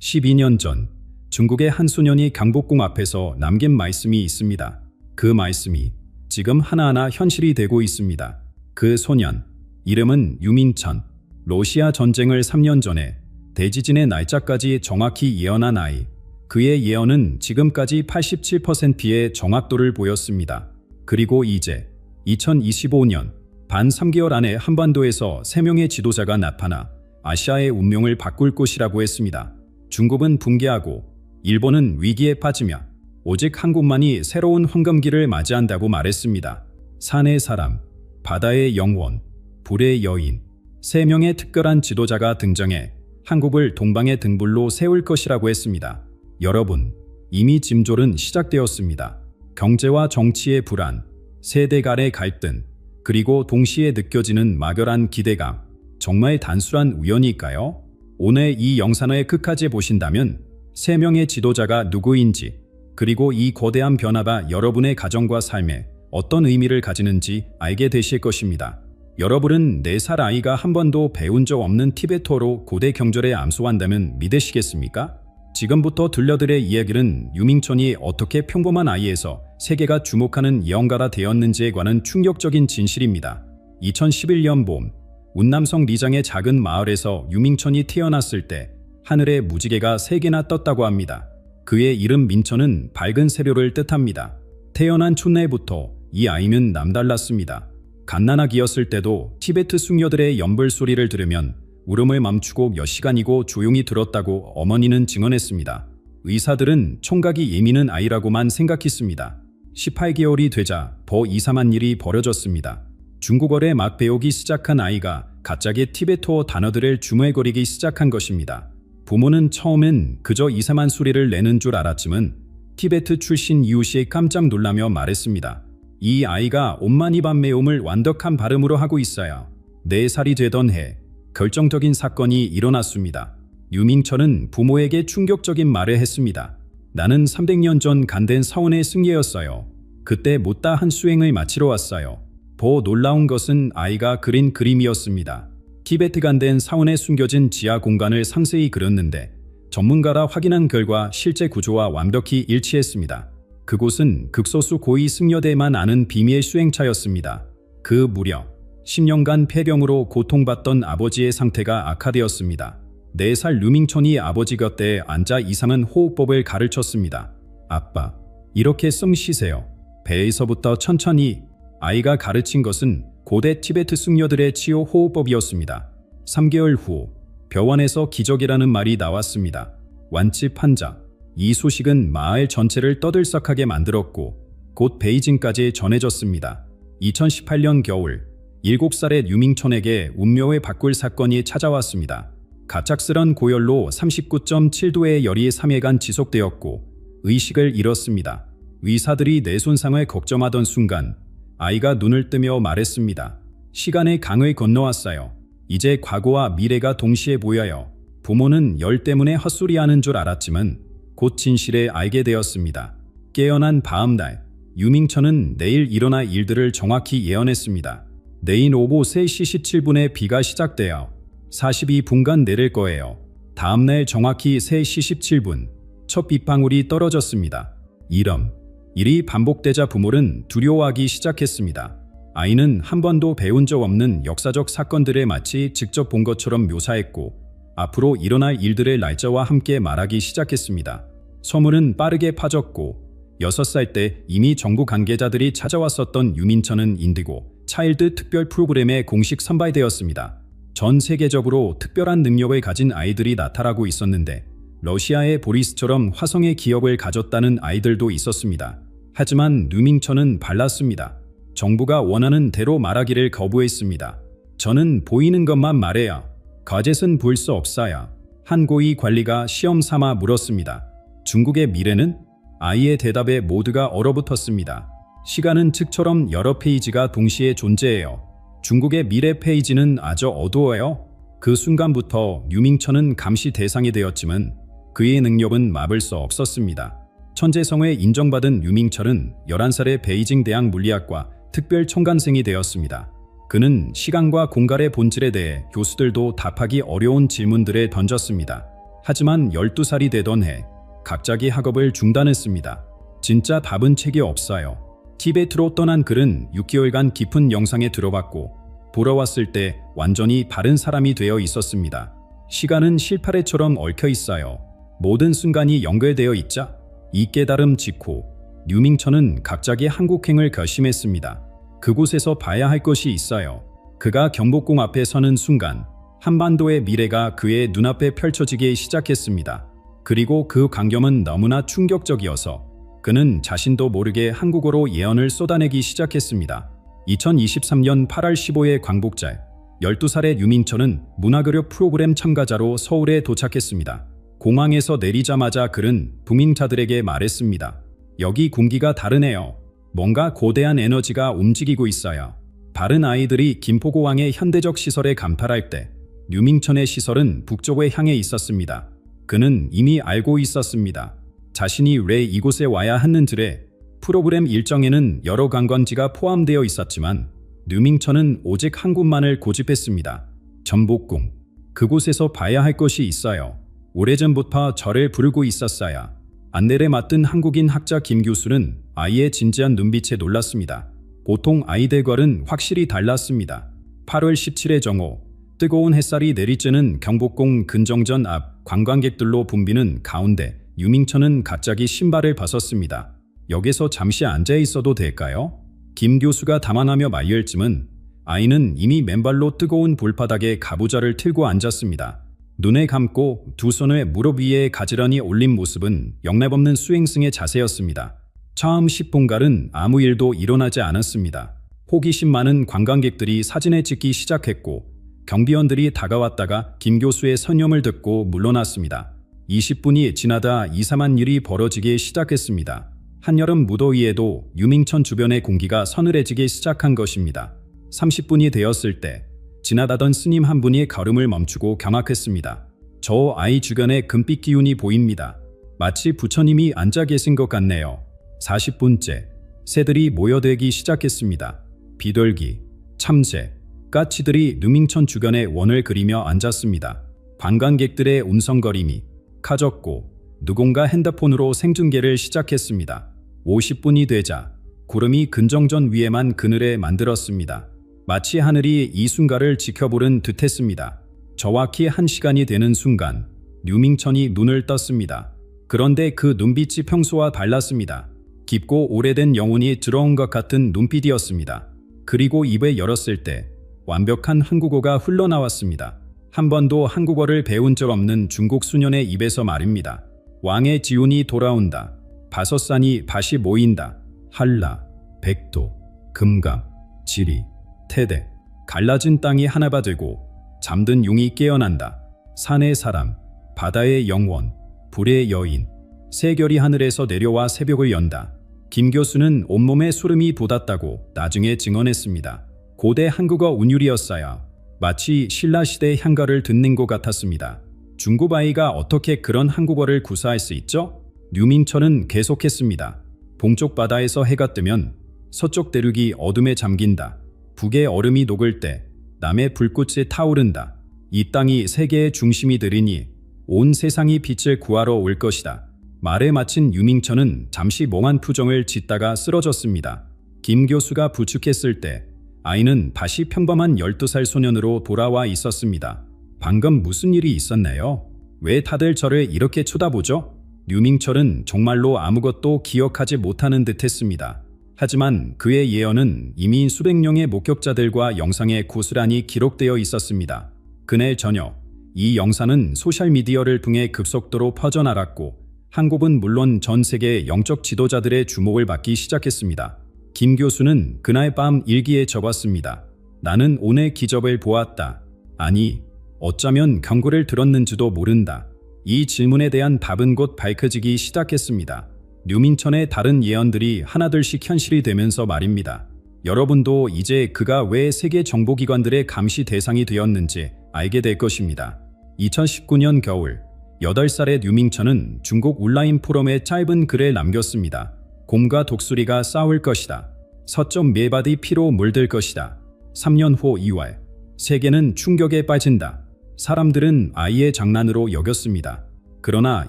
12년 전 중국의 한 소년이 경복궁 앞에서 남긴 말씀이 있습니다. 그 말씀이 지금 하나하나 현실이 되고 있습니다. 그 소년, 이름은 유민천. 러시아 전쟁을 3년 전에 대지진의 날짜까지 정확히 예언한 아이. 그의 예언은 지금까지 87%의 정확도를 보였습니다. 그리고 이제 2025년 반 3개월 안에 한반도에서 3명의 지도자가 나타나 아시아의 운명을 바꿀 것이라고 했습니다. 중국은 붕괴하고 일본은 위기에 빠지며 오직 한국만이 새로운 황금기를 맞이한다고 말했습니다. 산의 사람, 바다의 영원, 불의 여인, 3명의 특별한 지도자가 등장해 한국을 동방의 등불로 세울 것이라고 했습니다. 여러분, 이미 짐졸은 시작되었습니다. 경제와 정치의 불안, 세대 간의 갈등, 그리고 동시에 느껴지는 막연한 기대감. 정말 단순한 우연일까요? 오늘 이 영상을 끝까지 보신다면 3명의 지도자가 누구인지, 그리고 이 거대한 변화가 여러분의 가정과 삶에 어떤 의미를 가지는지 알게 되실 것입니다. 여러분은 4살 아이가 한 번도 배운 적 없는 티베토로 고대 경전에 암송한다면 믿으시겠습니까? 지금부터 들려드릴 이야기는 유밍천이 어떻게 평범한 아이에서 세계가 주목하는 예언가가 되었는지에 관한 충격적인 진실입니다. 2011년 봄, 운남성 리장의 작은 마을에서 유밍천이 태어났을 때 하늘에 무지개가 3개나 떴다고 합니다. 그의 이름 민천은 밝은 새벽을 뜻합니다. 태어난 촌내부터 이 아이는 남달랐습니다. 갓난아기였을 때도 티베트 숙녀들의 연불 소리를 들으면 울음을 멈추고 몇 시간이고 조용히 들었다고 어머니는 증언했습니다. 의사들은 청각이 예민한 아이라고만 생각했습니다. 18개월이 되자 더 이상한 일이 벌어졌습니다. 중국어를 막 배우기 시작한 아이가 갑자기 티베토어 단어들을 중얼거리기 시작한 것입니다. 부모는 처음엔 그저 이상한 소리를 내는 줄 알았지만 티베트 출신 이웃이 깜짝 놀라며 말했습니다. 이 아이가 온만이 밤매움을 완벽한 발음으로 하고 있어요. 4살이 되던 해 결정적인 사건이 일어났습니다. 유밍천은 부모에게 충격적인 말을 했습니다. 나는 300년 전 간된 사원의 승려였어요. 그때 못다 한 수행을 마치러 왔어요. 더 놀라운 것은 아이가 그린 그림이었습니다. 티베트 간된 사원에 숨겨진 지하 공간을 상세히 그렸는데 전문가라 확인한 결과 실제 구조와 완벽히 일치했습니다. 그곳은 극소수 고위 승려대만 아는 비밀 수행차였습니다. 그 무려 10년간 폐병으로 고통받던 아버지의 상태가 악화되었습니다. 4살 유밍천이 아버지 곁에 앉아 이상한 호흡법을 가르쳤습니다. 아빠, 이렇게 숨 쉬세요. 배에서부터 천천히. 아이가 가르친 것은 고대 티베트 승려들의 치유 호흡법이었습니다. 3개월 후 병원에서 기적이라는 말이 나왔습니다. 완치 판자. 이 소식은 마을 전체를 떠들썩하게 만들었고 곧 베이징까지 전해졌습니다. 2018년 겨울 7살의 유밍천에게 운명을 바꿀 사건이 찾아왔습니다. 갑작스런 고열로 39.7도의 열이 3일간 지속되었고 의식을 잃었습니다. 의사들이 뇌 손상을 걱정하던 순간 아이가 눈을 뜨며 말했습니다. 시간의 강을 건너왔어요. 이제 과거와 미래가 동시에 보여요. 부모는 열 때문에 헛소리하는 줄 알았지만 곧 진실을 알게 되었습니다. 깨어난 다음날 유밍천은 내일 일어날 일들을 정확히 예언했습니다. 내일 오후 3시 17분에 비가 시작되어 42분간 내릴 거예요. 다음날 정확히 3시 17분 첫 빗방울이 떨어졌습니다. 이런 일이 반복되자 부모는 두려워하기 시작했습니다. 아이는 한 번도 배운 적 없는 역사적 사건들을 마치 직접 본 것처럼 묘사했고 앞으로 일어날 일들의 날짜와 함께 말하기 시작했습니다. 소문은 빠르게 퍼졌고 6살 때 이미 정부 관계자들이 찾아왔었던 유밍천은 인디고 차일드 특별 프로그램에 공식 선발되었습니다. 전 세계적으로 특별한 능력을 가진 아이들이 나타나고 있었는데 러시아의 보리스처럼 화성의 기억을 가졌다는 아이들도 있었습니다. 하지만 유밍천은 달랐습니다. 정부가 원하는 대로 말하기를 거부했습니다. 저는 보이는 것만 말해야 거짓은 볼 수 없어요. 한 고위 관리가 시험 삼아 물었습니다. 중국의 미래는? 아이의 대답에 모두가 얼어붙었습니다. 시간은 책처럼 여러 페이지가 동시에 존재해요. 중국의 미래 페이지는 아주 어두워요. 그 순간부터 유밍천은 감시 대상이 되었지만 그의 능력은 막을 수 없었습니다. 천재성에 인정받은 유밍천은 11살에 베이징 대학 물리학과 특별 청간생이 되었습니다. 그는 시간과 공간의 본질에 대해 교수들도 답하기 어려운 질문들을 던졌습니다. 하지만 12살이 되던 해 갑자기 학업을 중단했습니다. 진짜 답은 책이 없어요. 티베트로 떠난 그는 6개월간 깊은 영상에 들어갔고 돌아왔을 때 완전히 다른 사람이 되어 있었습니다. 시간은 실파래처럼 얽혀 있어요. 모든 순간이 연결되어 있자 이 깨달음 직후 유밍천은 갑자기 한국행을 결심했습니다. 그곳에서 봐야 할 것이 있어요. 그가 경복궁 앞에 서는 순간 한반도의 미래가 그의 눈앞에 펼쳐지기 시작했습니다. 그리고 그 광경은 너무나 충격적이어서 그는 자신도 모르게 한국어로 예언을 쏟아내기 시작했습니다. 2023년 8월 15일 광복절 12살의 유밍천은 문화교육 프로그램 참가자로 서울에 도착했습니다. 공항에서 내리자마자 그는 부민자들에게 말했습니다. 여기 공기가 다르네요. 뭔가 거대한 에너지가 움직이고 있어요. 바른 아이들이 김포공항의 현대적 시설에 감탄할 때 류밍천의 시설은 북쪽에 향해 있었습니다. 그는 이미 알고 있었습니다. 자신이 왜 이곳에 와야 하는지를. 프로그램 일정에는 여러 관광지가 포함되어 있었지만 류밍천은 오직 한 곳만을 고집했습니다. 전복궁. 그곳에서 봐야 할 것이 있어요. 오래전부터 저를 부르고 있었어요. 안내를 맡은 한국인 학자 김 교수는 아이의 진지한 눈빛에 놀랐습니다. 보통 아이들과는 확실히 달랐습니다. 8월 17일 정오, 뜨거운 햇살이 내리쬐는 경복궁 근정전 앞 관광객들로 붐비는 가운데 류밍천은 갑자기 신발을 벗었습니다. 여기서 잠시 앉아 있어도 될까요? 김 교수가 담아하며 말릴 쯤은 아이는 이미 맨발로 뜨거운 불바닥에 가부좌를 틀고 앉았습니다. 눈을 감고 두 손을 무릎 위에 가지런히 올린 모습은 영락없는 수행승의 자세였습니다. 처음 10분간은 아무 일도 일어나지 않았습니다. 호기심 많은 관광객들이 사진을 찍기 시작했고 경비원들이 다가왔다가 김 교수의 선념을 듣고 물러났습니다. 20분이 지나다 이상한 일이 벌어지기 시작했습니다. 한여름 무더위에도 류밍천 주변의 공기가 서늘해지기 시작한 것입니다. 30분이 되었을 때 지나다던 스님 한 분이 걸음을 멈추고 경악했습니다. 저 아이 주변에 금빛 기운이 보입니다. 마치 부처님이 앉아 계신 것 같네요. 40분째, 새들이 모여들기 시작했습니다. 비둘기, 참새, 까치들이 류밍천 주변에 원을 그리며 앉았습니다. 관광객들의 운성거림이 커졌고 누군가 핸드폰으로 생중계를 시작했습니다. 50분이 되자 구름이 근정전 위에만 그늘에 만들었습니다. 마치 하늘이 이 순간을 지켜보는 듯했습니다. 정확히 1시간이 되는 순간 류밍천이 눈을 떴습니다. 그런데 그 눈빛이 평소와 달랐습니다. 깊고 오래된 영혼이 들어온 것 같은 눈빛이었습니다. 그리고 입을 열었을 때 완벽한 한국어가 흘러나왔습니다. 한 번도 한국어를 배운 적 없는 중국 수년의 입에서 말입니다. 왕의 지운이 돌아온다. 바섯산이 다시 모인다. 한라, 백도, 금강, 지리, 태대. 갈라진 땅이 하나가 되고 잠든 용이 깨어난다. 산의 사람, 바다의 영원, 불의 여인. 세결이 하늘에서 내려와 새벽을 연다. 김 교수는 온몸에 소름이 돋았다고 나중에 증언했습니다. 고대 한국어 운율이었어요. 마치 신라시대 향가를 듣는 것 같았습니다. 중국 아이가 어떻게 그런 한국어를 구사할 수 있죠? 류밍천은 계속했습니다. 동쪽 바다에서 해가 뜨면 서쪽 대륙이 어둠에 잠긴다. 북의 얼음이 녹을 때 남의 불꽃이 타오른다. 이 땅이 세계의 중심이 되리니 온 세상이 빛을 구하러 올 것이다. 말에 마친 류밍천은 잠시 멍한 표정을 짓다가 쓰러졌습니다. 김 교수가 부축했을 때 아이는 다시 평범한 12살 소년으로 돌아와 있었습니다. 방금 무슨 일이 있었나요? 왜 다들 저를 이렇게 쳐다보죠? 류밍천은 정말로 아무것도 기억하지 못하는 듯했습니다. 하지만 그의 예언은 이미 수백 명의 목격자들과 영상에 고스란히 기록되어 있었습니다. 그날 저녁, 이 영상은 소셜미디어를 통해 급속도로 퍼져나갔고 한국은 물론 전 세계의 영적 지도자들의 주목을 받기 시작했습니다. 김 교수는 그날 밤 일기에 적었습니다. 나는 오늘 기적을 보았다. 아니, 어쩌면 경고를 들었는지도 모른다. 이 질문에 대한 답은 곧 밝혀지기 시작했습니다. 류밍천의 다른 예언들이 하나둘씩 현실이 되면서 말입니다. 여러분도 이제 그가 왜 세계 정보기관들의 감시 대상이 되었는지 알게 될 것입니다. 2019년 겨울, 8살의 류밍천은 중국 온라인 포럼에 짧은 글을 남겼습니다. 곰과 독수리가 싸울 것이다. 서점 매바디 피로 물들 것이다. 3년 후 2월, 세계는 충격에 빠진다. 사람들은 아이의 장난으로 여겼습니다. 그러나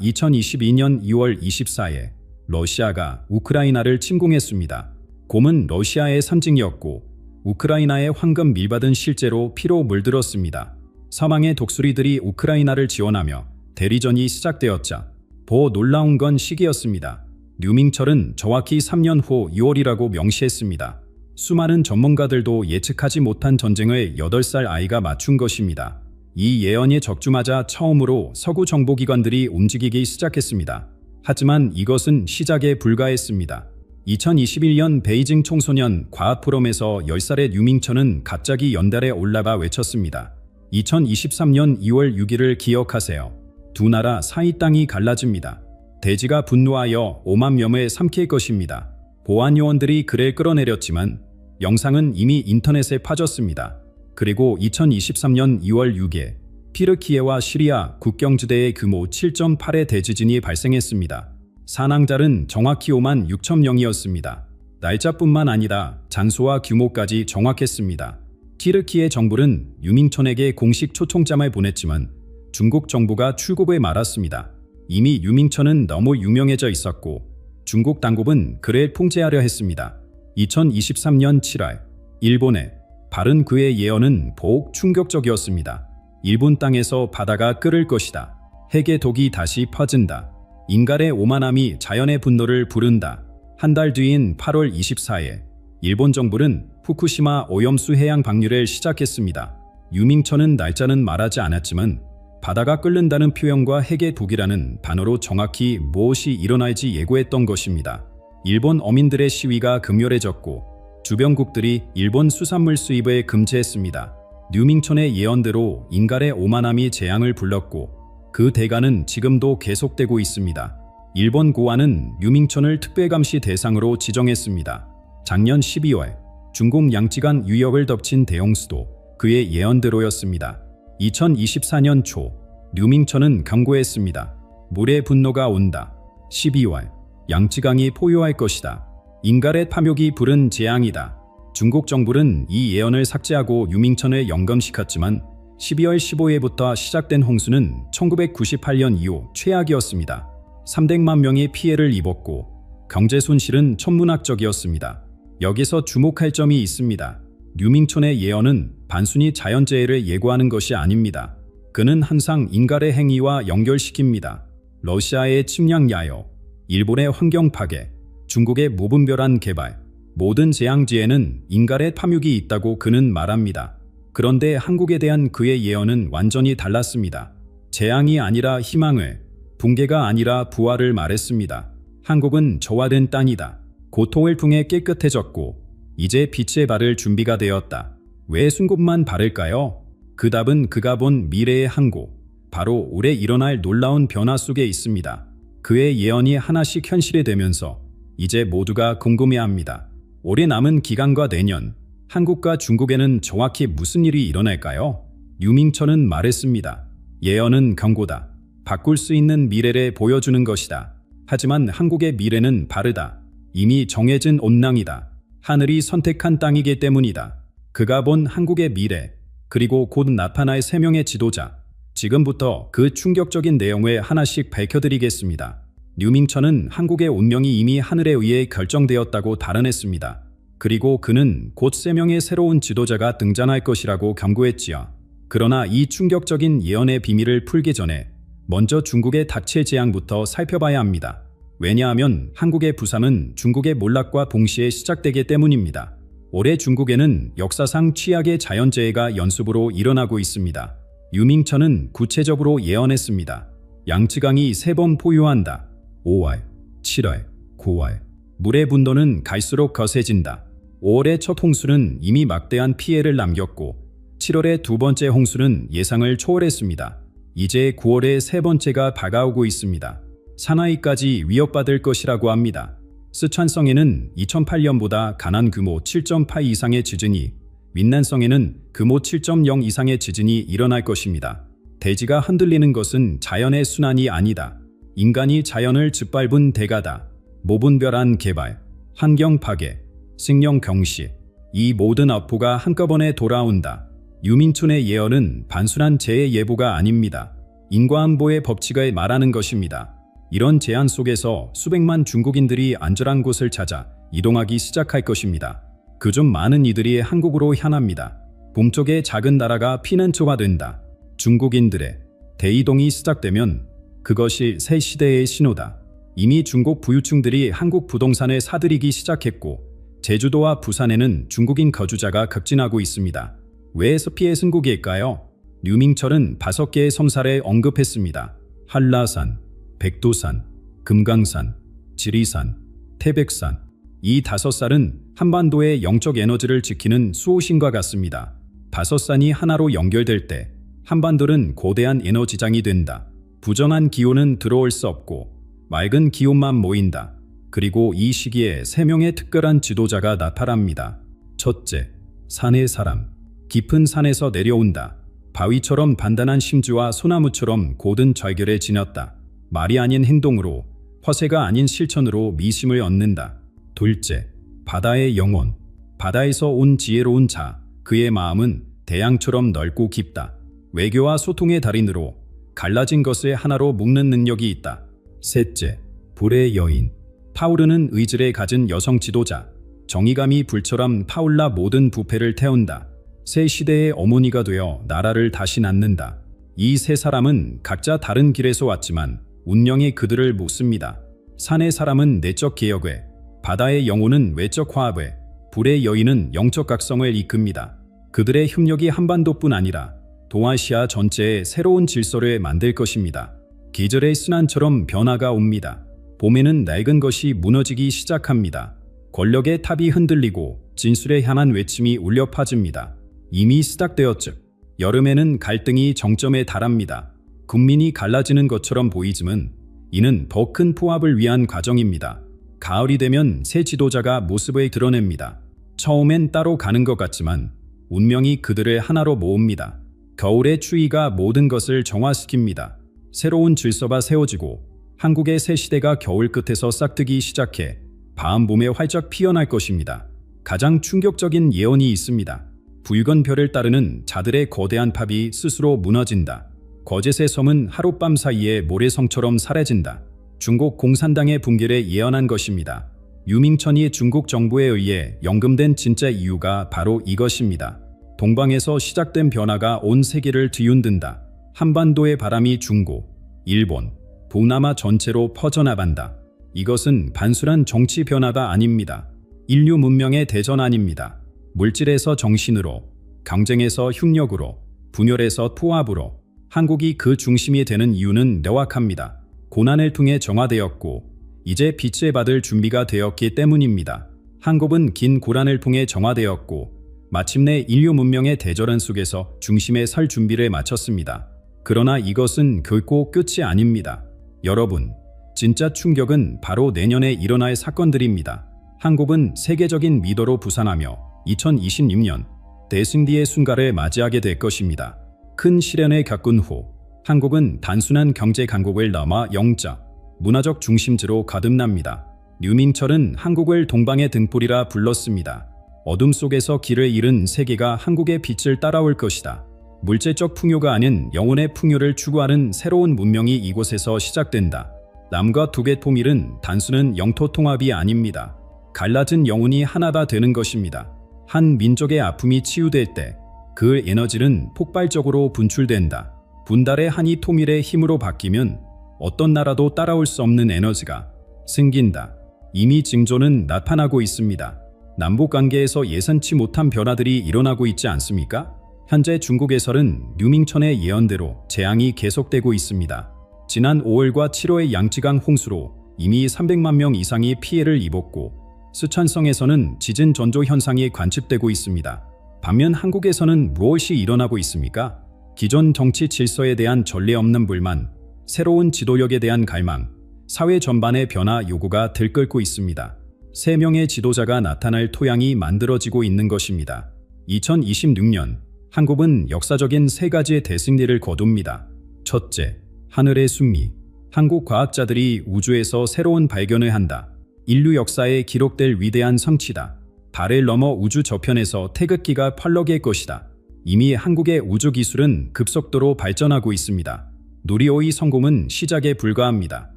2022년 2월 24일, 러시아가 우크라이나를 침공했습니다. 곰은 러시아의 상징이었고 우크라이나의 황금 밀밭은 실제로 피로 물들었습니다. 사망의 독수리들이 우크라이나를 지원하며 대리전이 시작되었자 더 놀라운 건 시기였습니다. 류밍천은 정확히 3년 후 2월이라고 명시했습니다. 수많은 전문가들도 예측하지 못한 전쟁을 8살 아이가 맞춘 것입니다. 이 예언이 적중하자 처음으로 서구 정보기관들이 움직이기 시작했습니다. 하지만 이것은 시작에 불과했습니다. 2021년 베이징 청소년 과학 포럼에서 10살의 류밍천은 갑자기 연달에 올라가 외쳤습니다. 2023년 2월 6일을 기억하세요. 두 나라 사이 땅이 갈라집니다. 대지가 분노하여 5만 명을 삼킬 것입니다. 보안 요원들이 글을 끌어내렸지만 영상은 이미 인터넷에 파졌습니다. 그리고 2023년 2월 6일 튀르키예와 시리아 국경지대에 규모 7.8의 대지진이 발생했습니다. 사망자는 정확히 5만 6천 명이었습니다. 날짜뿐만 아니라 장소와 규모까지 정확했습니다. 튀르키예 정부는 유민촌에게 공식 초청장을 보냈지만 중국 정부가 출국을 말았습니다. 이미 유민촌은 너무 유명해져 있었고 중국 당국은 그를 통제하려 했습니다. 2023년 7월 일본의 바른 그의 예언은 더욱 충격적이었습니다. 일본 땅에서 바다가 끓을 것이다. 핵의 독이 다시 퍼진다. 인간의 오만함이 자연의 분노를 부른다. 한 달 뒤인 8월 24일 일본 정부는 후쿠시마 오염수 해양 방류를 시작했습니다. 유민천은 날짜는 말하지 않았지만 바다가 끓는다는 표현과 핵의 독이라는 단어로 정확히 무엇이 일어날지 예고했던 것입니다. 일본 어민들의 시위가 극렬해졌고 주변국들이 일본 수산물 수입을 금지했습니다. 유민천의 예언대로 인간의 오만함이 재앙을 불렀고 그 대가는 지금도 계속되고 있습니다. 일본 고안은 유민천을 특별감시 대상으로 지정했습니다. 작년 12월 중국 양쯔강 유역을 덮친 대홍수도 그의 예언대로였습니다. 2024년 초 유민천은 경고했습니다. 물의 분노가 온다. 12월 양쯔강이 포효할 것이다. 인간의 탐욕이 부른 재앙이다. 중국 정부는 이 예언을 삭제하고 유민천을 연금시켰지만 12월 15일부터 시작된 홍수는 1998년 이후 최악이었습니다. 300만 명이 피해를 입었고 경제 손실은 천문학적이었습니다. 여기서 주목할 점이 있습니다. 유민천의 예언은 단순히 자연재해를 예고하는 것이 아닙니다. 그는 항상 인간의 행위와 연결시킵니다. 러시아의 침략 야요, 일본의 환경 파괴, 중국의 무분별한 개발, 모든 재앙지에는 인간의 탐욕이 있다고 그는 말합니다. 그런데 한국에 대한 그의 예언은 완전히 달랐습니다. 재앙이 아니라 희망을, 붕괴가 아니라 부활을 말했습니다. 한국은 저하된 땅이다. 고통을 통해 깨끗해졌고 이제 빛의 발을 준비가 되었다. 왜 순국만 바를까요? 그 답은 그가 본 미래의 항구, 바로 올해 일어날 놀라운 변화 속에 있습니다. 그의 예언이 하나씩 현실이 되면서 이제 모두가 궁금해합니다. 올해 남은 기간과 내년, 한국과 중국에는 정확히 무슨 일이 일어날까요? 유민천은 말했습니다. 예언은 경고다. 바꿀 수 있는 미래를 보여주는 것이다. 하지만 한국의 미래는 바르다. 이미 정해진 온낭이다. 하늘이 선택한 땅이기 때문이다. 그가 본 한국의 미래, 그리고 곧 나타날 세 명의 지도자. 지금부터 그 충격적인 내용을 하나씩 밝혀드리겠습니다. 유민천은 한국의 운명이 이미 하늘에 의해 결정되었다고 단언했습니다. 그리고 그는 곧 세 명의 새로운 지도자가 등장할 것이라고 경고했지요. 그러나 이 충격적인 예언의 비밀을 풀기 전에 먼저 중국의 닥칠 재앙부터 살펴봐야 합니다. 왜냐하면 한국의 부상은 중국의 몰락과 동시에 시작되기 때문입니다. 올해 중국에는 역사상 최악의 자연재해가 연속으로 일어나고 있습니다. 유민천은 구체적으로 예언했습니다. 양쯔강이 3번 포효한다. 5월, 7월, 9월. 물의 분도는 갈수록 거세진다. 5월의 첫 홍수는 이미 막대한 피해를 남겼고 7월의 두 번째 홍수는 예상을 초월했습니다. 이제 9월의 세 번째가 다가오고 있습니다. 사나이까지 위협받을 것이라고 합니다. 스촨성에는 2008년보다 강한 규모 7.8 이상의 지진이, 윈난성에는 규모 7.0 이상의 지진이 일어날 것입니다. 대지가 흔들리는 것은 자연의 순환이 아니다. 인간이 자연을 짓밟은 대가다. 무분별한 개발, 환경 파괴, 생명 경시, 이 모든 악보가 한꺼번에 돌아온다. 유민천의 예언은 단순한 재해 예보가 아닙니다. 인과응보의 법칙을 말하는 것입니다. 이런 제한 속에서 수백만 중국인들이 안전한 곳을 찾아 이동하기 시작할 것입니다. 그중 많은 이들이 한국으로 향합니다. 동쪽의 작은 나라가 피난처가 된다. 중국인들의 대이동이 시작되면 그것이 새 시대의 신호다. 이미 중국 부유층들이 한국 부동산을 사들이기 시작했고 제주도와 부산에는 중국인 거주자가 급증하고 있습니다. 왜 숲의 승국일까요? 유민천은 5개의 섬사를 언급했습니다. 한라산, 백두산, 금강산, 지리산, 태백산. 이 5산은 한반도의 영적 에너지를 지키는 수호신과 같습니다. 5산이 하나로 연결될 때 한반도는 거대한 에너지장이 된다. 부정한 기온은 들어올 수 없고 맑은 기온만 모인다. 그리고 이 시기에 3명의 특별한 지도자가 나타납니다. 첫째, 산의 사람. 깊은 산에서 내려온다. 바위처럼 단단한 심지와 소나무처럼 고든 절결에 지녔다. 말이 아닌 행동으로, 허세가 아닌 실천으로 미심을 얻는다. 둘째, 바다의 영혼. 바다에서 온 지혜로운 자. 그의 마음은 대양처럼 넓고 깊다. 외교와 소통의 달인으로 갈라진 것을 하나로 묶는 능력이 있다. 셋째, 불의 여인. 타오르는 의지를 가진 여성 지도자. 정의감이 불처럼 타올라 모든 부패를 태운다. 새 시대의 어머니가 되어 나라를 다시 낳는다. 이 세 사람은 각자 다른 길에서 왔지만 운명이 그들을 묶습니다. 산의 사람은 내적 개혁에, 바다의 영혼은 외적 화합에, 불의 여인은 영적 각성을 이끕니다. 그들의 협력이 한반도뿐 아니라 동아시아 전체에 새로운 질서를 만들 것입니다. 계절의 순환처럼 변화가 옵니다. 봄에는 낡은 것이 무너지기 시작합니다. 권력의 탑이 흔들리고 진술에 향한 외침이 울려 퍼집니다. 이미 시작되었죠. 여름에는 갈등이 정점에 달합니다. 국민이 갈라지는 것처럼 보이지만 이는 더 큰 포합을 위한 과정입니다. 가을이 되면 새 지도자가 모습을 드러냅니다. 처음엔 따로 가는 것 같지만 운명이 그들을 하나로 모읍니다. 겨울의 추위가 모든 것을 정화시킵니다. 새로운 질서가 세워지고 한국의 새 시대가 겨울 끝에서 싹트기 시작해 다음 봄에 활짝 피어날 것입니다. 가장 충격적인 예언이 있습니다. 붉은 별을 따르는 자들의 거대한 탑이 스스로 무너진다. 거짓의 섬은 하룻밤 사이에 모래성처럼 사라진다. 중국 공산당의 붕괴를 예언한 것입니다. 유밍천이 중국 정부에 의해 연금된 진짜 이유가 바로 이것입니다. 동방에서 시작된 변화가 온 세계를 뒤흔든다. 한반도의 바람이 중국, 일본, 동남아 전체로 퍼져나간다. 이것은 단순한 정치 변화가 아닙니다. 인류 문명의 대전 아닙니다. 물질에서 정신으로, 경쟁에서 협력으로, 분열에서 통합으로 한국이 그 중심이 되는 이유는 명확합니다. 고난을 통해 정화되었고 이제 빛을 받을 준비가 되었기 때문입니다. 한국은 긴 고난을 통해 정화되었고 마침내 인류 문명의 대전환 속에서 중심에 설 준비를 마쳤습니다. 그러나 이것은 결코 끝이 아닙니다. 여러분, 진짜 충격은 바로 내년에 일어날 사건들입니다. 한국은 세계적인 리더로 부상하며 2026년 대승리의 순간을 맞이하게 될 것입니다. 큰 시련을 겪은 후 한국은 단순한 경제 강국을 넘어 영적, 문화적 중심지로 거듭납니다. 류민철은 한국을 동방의 등불이라 불렀습니다. 어둠 속에서 길을 잃은 세계가 한국의 빛을 따라올 것이다. 물질적 풍요가 아닌 영혼의 풍요를 추구하는 새로운 문명이 이곳에서 시작된다. 남과 북의 통일은 단순한 영토 통합이 아닙니다. 갈라진 영혼이 하나가 되는 것입니다. 한 민족의 아픔이 치유될 때 그 에너지는 폭발적으로 분출된다. 분달의 한이 통일의 힘으로 바뀌면 어떤 나라도 따라올 수 없는 에너지가 생긴다. 이미 징조는 나타나고 있습니다. 남북관계에서 예상치 못한 변화들이 일어나고 있지 않습니까? 현재 중국에서는 류밍천의 예언대로 재앙이 계속되고 있습니다. 지난 5월과 7월의 양쯔강 홍수로 이미 300만 명 이상이 피해를 입었고 수천성에서는 지진 전조 현상이 관측되고 있습니다. 반면 한국에서는 무엇이 일어나고 있습니까? 기존 정치 질서에 대한 전례 없는 불만, 새로운 지도력에 대한 갈망, 사회 전반의 변화 요구가 들끓고 있습니다. 3명의 지도자가 나타날 토양이 만들어지고 있는 것입니다. 2026년 한국은 역사적인 3가지의 대승리를 거둡니다. 첫째, 하늘의 승리. 한국 과학자들이 우주에서 새로운 발견을 한다. 인류 역사에 기록될 위대한 성취다. 달을 넘어 우주 저편에서 태극기가 펄럭일 것이다. 이미 한국의 우주 기술은 급속도로 발전하고 있습니다. 누리호의 성공은 시작에 불과합니다.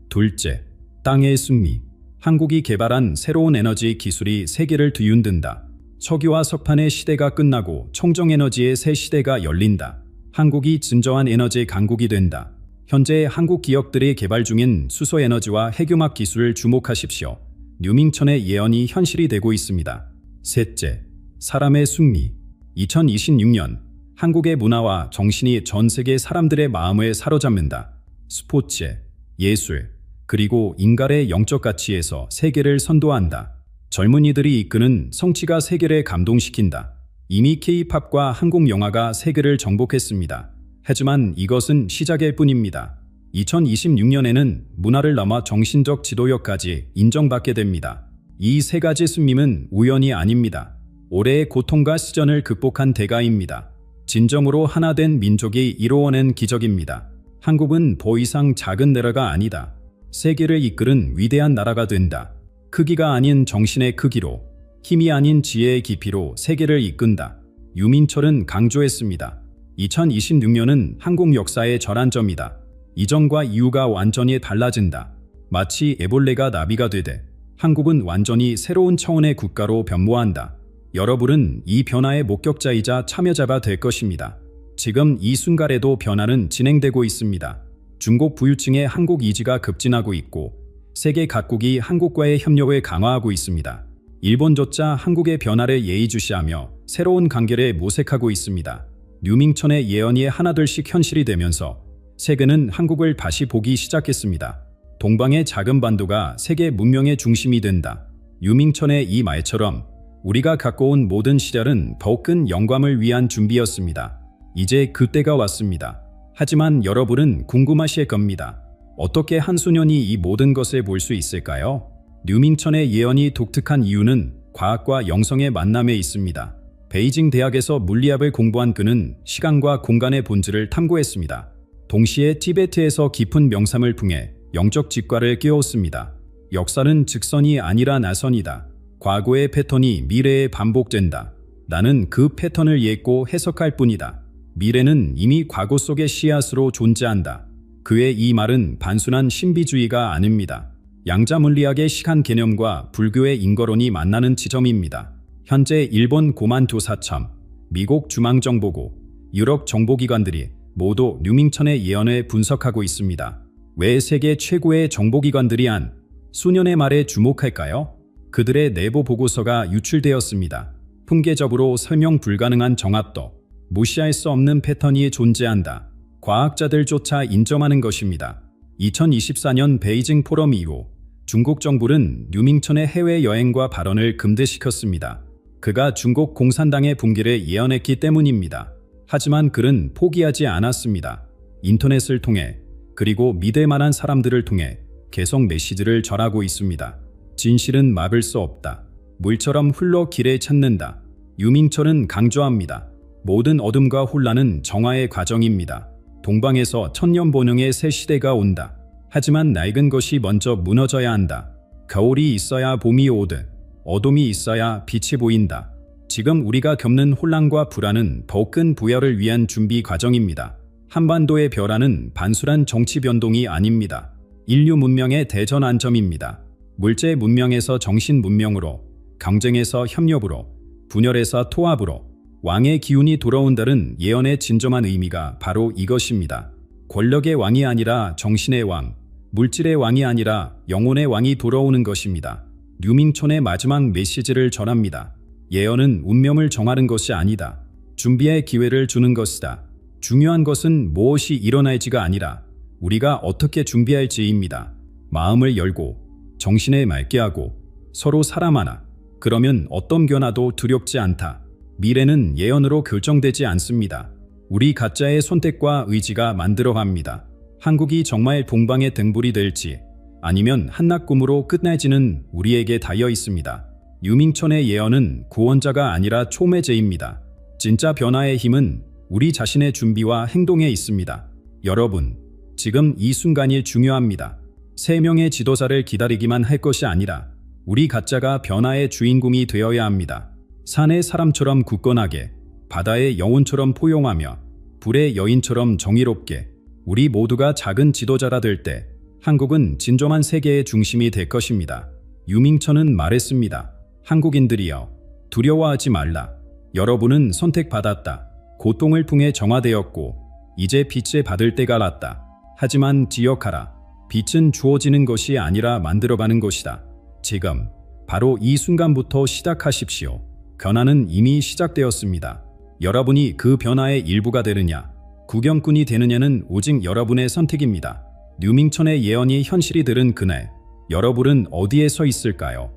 둘째, 땅의 승리. 한국이 개발한 새로운 에너지 기술이 세계를 뒤흔든다. 석유와 석탄의 시대가 끝나고 청정에너지의 새 시대가 열린다. 한국이 진정한 에너지 강국이 된다. 현재 한국 기업들이 개발 중인 수소에너지와 핵융합 기술을 주목하십시오. 류밍천의 예언이 현실이 되고 있습니다. 셋째, 사람의 승리. 2026년 한국의 문화와 정신이 전 세계 사람들의 마음을 사로잡는다. 스포츠, 예술, 그리고 인간의 영적 가치에서 세계를 선도한다. 젊은이들이 이끄는 성취가 세계를 감동시킨다. 이미 K-팝과 한국 영화가 세계를 정복했습니다. 하지만 이것은 시작일 뿐입니다. 2026년에는 문화를 넘어 정신적 지도력까지 인정받게 됩니다. 이 3가지 승리는 우연이 아닙니다. 올해의 고통과 시전을 극복한 대가입니다. 진정으로 하나 된 민족이 이루어낸 기적입니다. 한국은 더 이상 작은 나라가 아니다. 세계를 이끄는 위대한 나라가 된다. 크기가 아닌 정신의 크기로, 힘이 아닌 지혜의 깊이로 세계를 이끈다. 유민철은 강조했습니다. 2026년은 한국 역사의 전환점이다. 이전과 이후가 완전히 달라진다. 마치 애벌레가 나비가 되되 한국은 완전히 새로운 차원의 국가로 변모한다. 여러분은 이 변화의 목격자이자 참여자가 될 것입니다. 지금 이 순간에도 변화는 진행되고 있습니다. 중국 부유층의 한국 이지가 급진하고 있고 세계 각국이 한국과의 협력을 강화하고 있습니다. 일본조차 한국의 변화를 예의주시하며 새로운 관계를 모색하고 있습니다. 류밍천의 예언이 하나둘씩 현실이 되면서 세계는 한국을 다시 보기 시작했습니다. 동방의 작은 반도가 세계 문명의 중심이 된다. 류밍천의 이 말처럼 우리가 갖고 온 모든 시절은 더욱 큰 영광을 위한 준비였습니다. 이제 그때가 왔습니다. 하지만 여러분은 궁금하실 겁니다. 어떻게 한소년이 이 모든 것을 볼 수 있을까요? 류밍천의 예언이 독특한 이유는 과학과 영성의 만남에 있습니다. 베이징 대학에서 물리학을 공부한 그는 시간과 공간의 본질을 탐구했습니다. 동시에 티베트에서 깊은 명상을 통해 영적 직과를 깨웠습니다. 역사는 직선이 아니라 나선이다. 과거의 패턴이 미래에 반복된다. 나는 그 패턴을 읽고 해석할 뿐이다. 미래는 이미 과거 속의 씨앗으로 존재한다. 그의 이 말은 단순한 신비주의가 아닙니다. 양자물리학의 시간 개념과 불교의 인거론이 만나는 지점입니다. 현재 일본 고만도사참, 미국 중앙정보국, 유럽 정보기관들이 모두 류밍천의 예언을 분석하고 있습니다. 왜 세계 최고의 정보기관들이 한 수년의 말에 주목할까요? 그들의 내부 보고서가 유출되었습니다. 통계적으로 설명 불가능한 정합도, 무시할 수 없는 패턴이 존재한다. 과학자들조차 인정하는 것입니다. 2024년 베이징 포럼 이후 중국 정부는 류밍천의 해외여행과 발언을 금지시켰습니다. 그가 중국 공산당의 붕괴를 예언했기 때문입니다. 하지만 그는 포기하지 않았습니다. 인터넷을 통해 그리고 믿을 만한 사람들을 통해 계속 메시지를 전하고 있습니다. 진실은 막을 수 없다. 물처럼 흘러 길을 찾는다. 류밍천은 강조합니다. 모든 어둠과 혼란은 정화의 과정입니다. 동방에서 천년번영의 새 시대가 온다. 하지만 낡은 것이 먼저 무너져야 한다. 겨울이 있어야 봄이 오듯 어둠이 있어야 빛이 보인다. 지금 우리가 겪는 혼란과 불안은 더욱 큰 부활을 위한 준비 과정입니다. 한반도의 변화는 단순한 정치 변동이 아닙니다. 인류 문명의 대전 안점입니다. 물질 문명에서 정신 문명으로, 경쟁에서 협력으로, 분열에서 통합으로 왕의 기운이 돌아온다는 예언의 진정한 의미가 바로 이것입니다. 권력의 왕이 아니라 정신의 왕, 물질의 왕이 아니라 영혼의 왕이 돌아오는 것입니다. 류밍천의 마지막 메시지를 전합니다. 예언은 운명을 정하는 것이 아니다. 준비의 기회를 주는 것이다. 중요한 것은 무엇이 일어날지가 아니라 우리가 어떻게 준비할지입니다. 마음을 열고 정신을 맑게 하고 서로 사랑하나. 그러면 어떤 변화도 두렵지 않다. 미래는 예언으로 결정되지 않습니다. 우리 각자의 선택과 의지가 만들어갑니다. 한국이 정말 동방의 등불이 될지 아니면 한낱 꿈으로 끝날지는 우리에게 달려 있습니다. 류밍천의 예언은 구원자가 아니라 초매제입니다. 진짜 변화의 힘은 우리 자신의 준비와 행동에 있습니다. 여러분, 지금 이 순간이 중요합니다. 3명의 지도자를 기다리기만 할 것이 아니라 우리 각자가 변화의 주인공이 되어야 합니다. 산의 사람처럼 굳건하게, 바다의 영혼처럼 포용하며 불의 여인처럼 정의롭게 우리 모두가 작은 지도자라 될 때 한국은 진정한 세계의 중심이 될 것입니다. 류밍천은 말했습니다. 한국인들이여, 두려워하지 말라. 여러분은 선택받았다. 고통을 통해 정화되었고 이제 빛을 받을 때가 왔다. 하지만 기억하라. 빛은 주어지는 것이 아니라 만들어가는 것이다. 지금 바로 이 순간부터 시작하십시오. 변화는 이미 시작되었습니다. 여러분이 그 변화의 일부가 되느냐, 구경꾼이 되느냐는 오직 여러분의 선택입니다. 류밍천의 예언이 현실이 되는 그날, 여러분은 어디에 서 있을까요?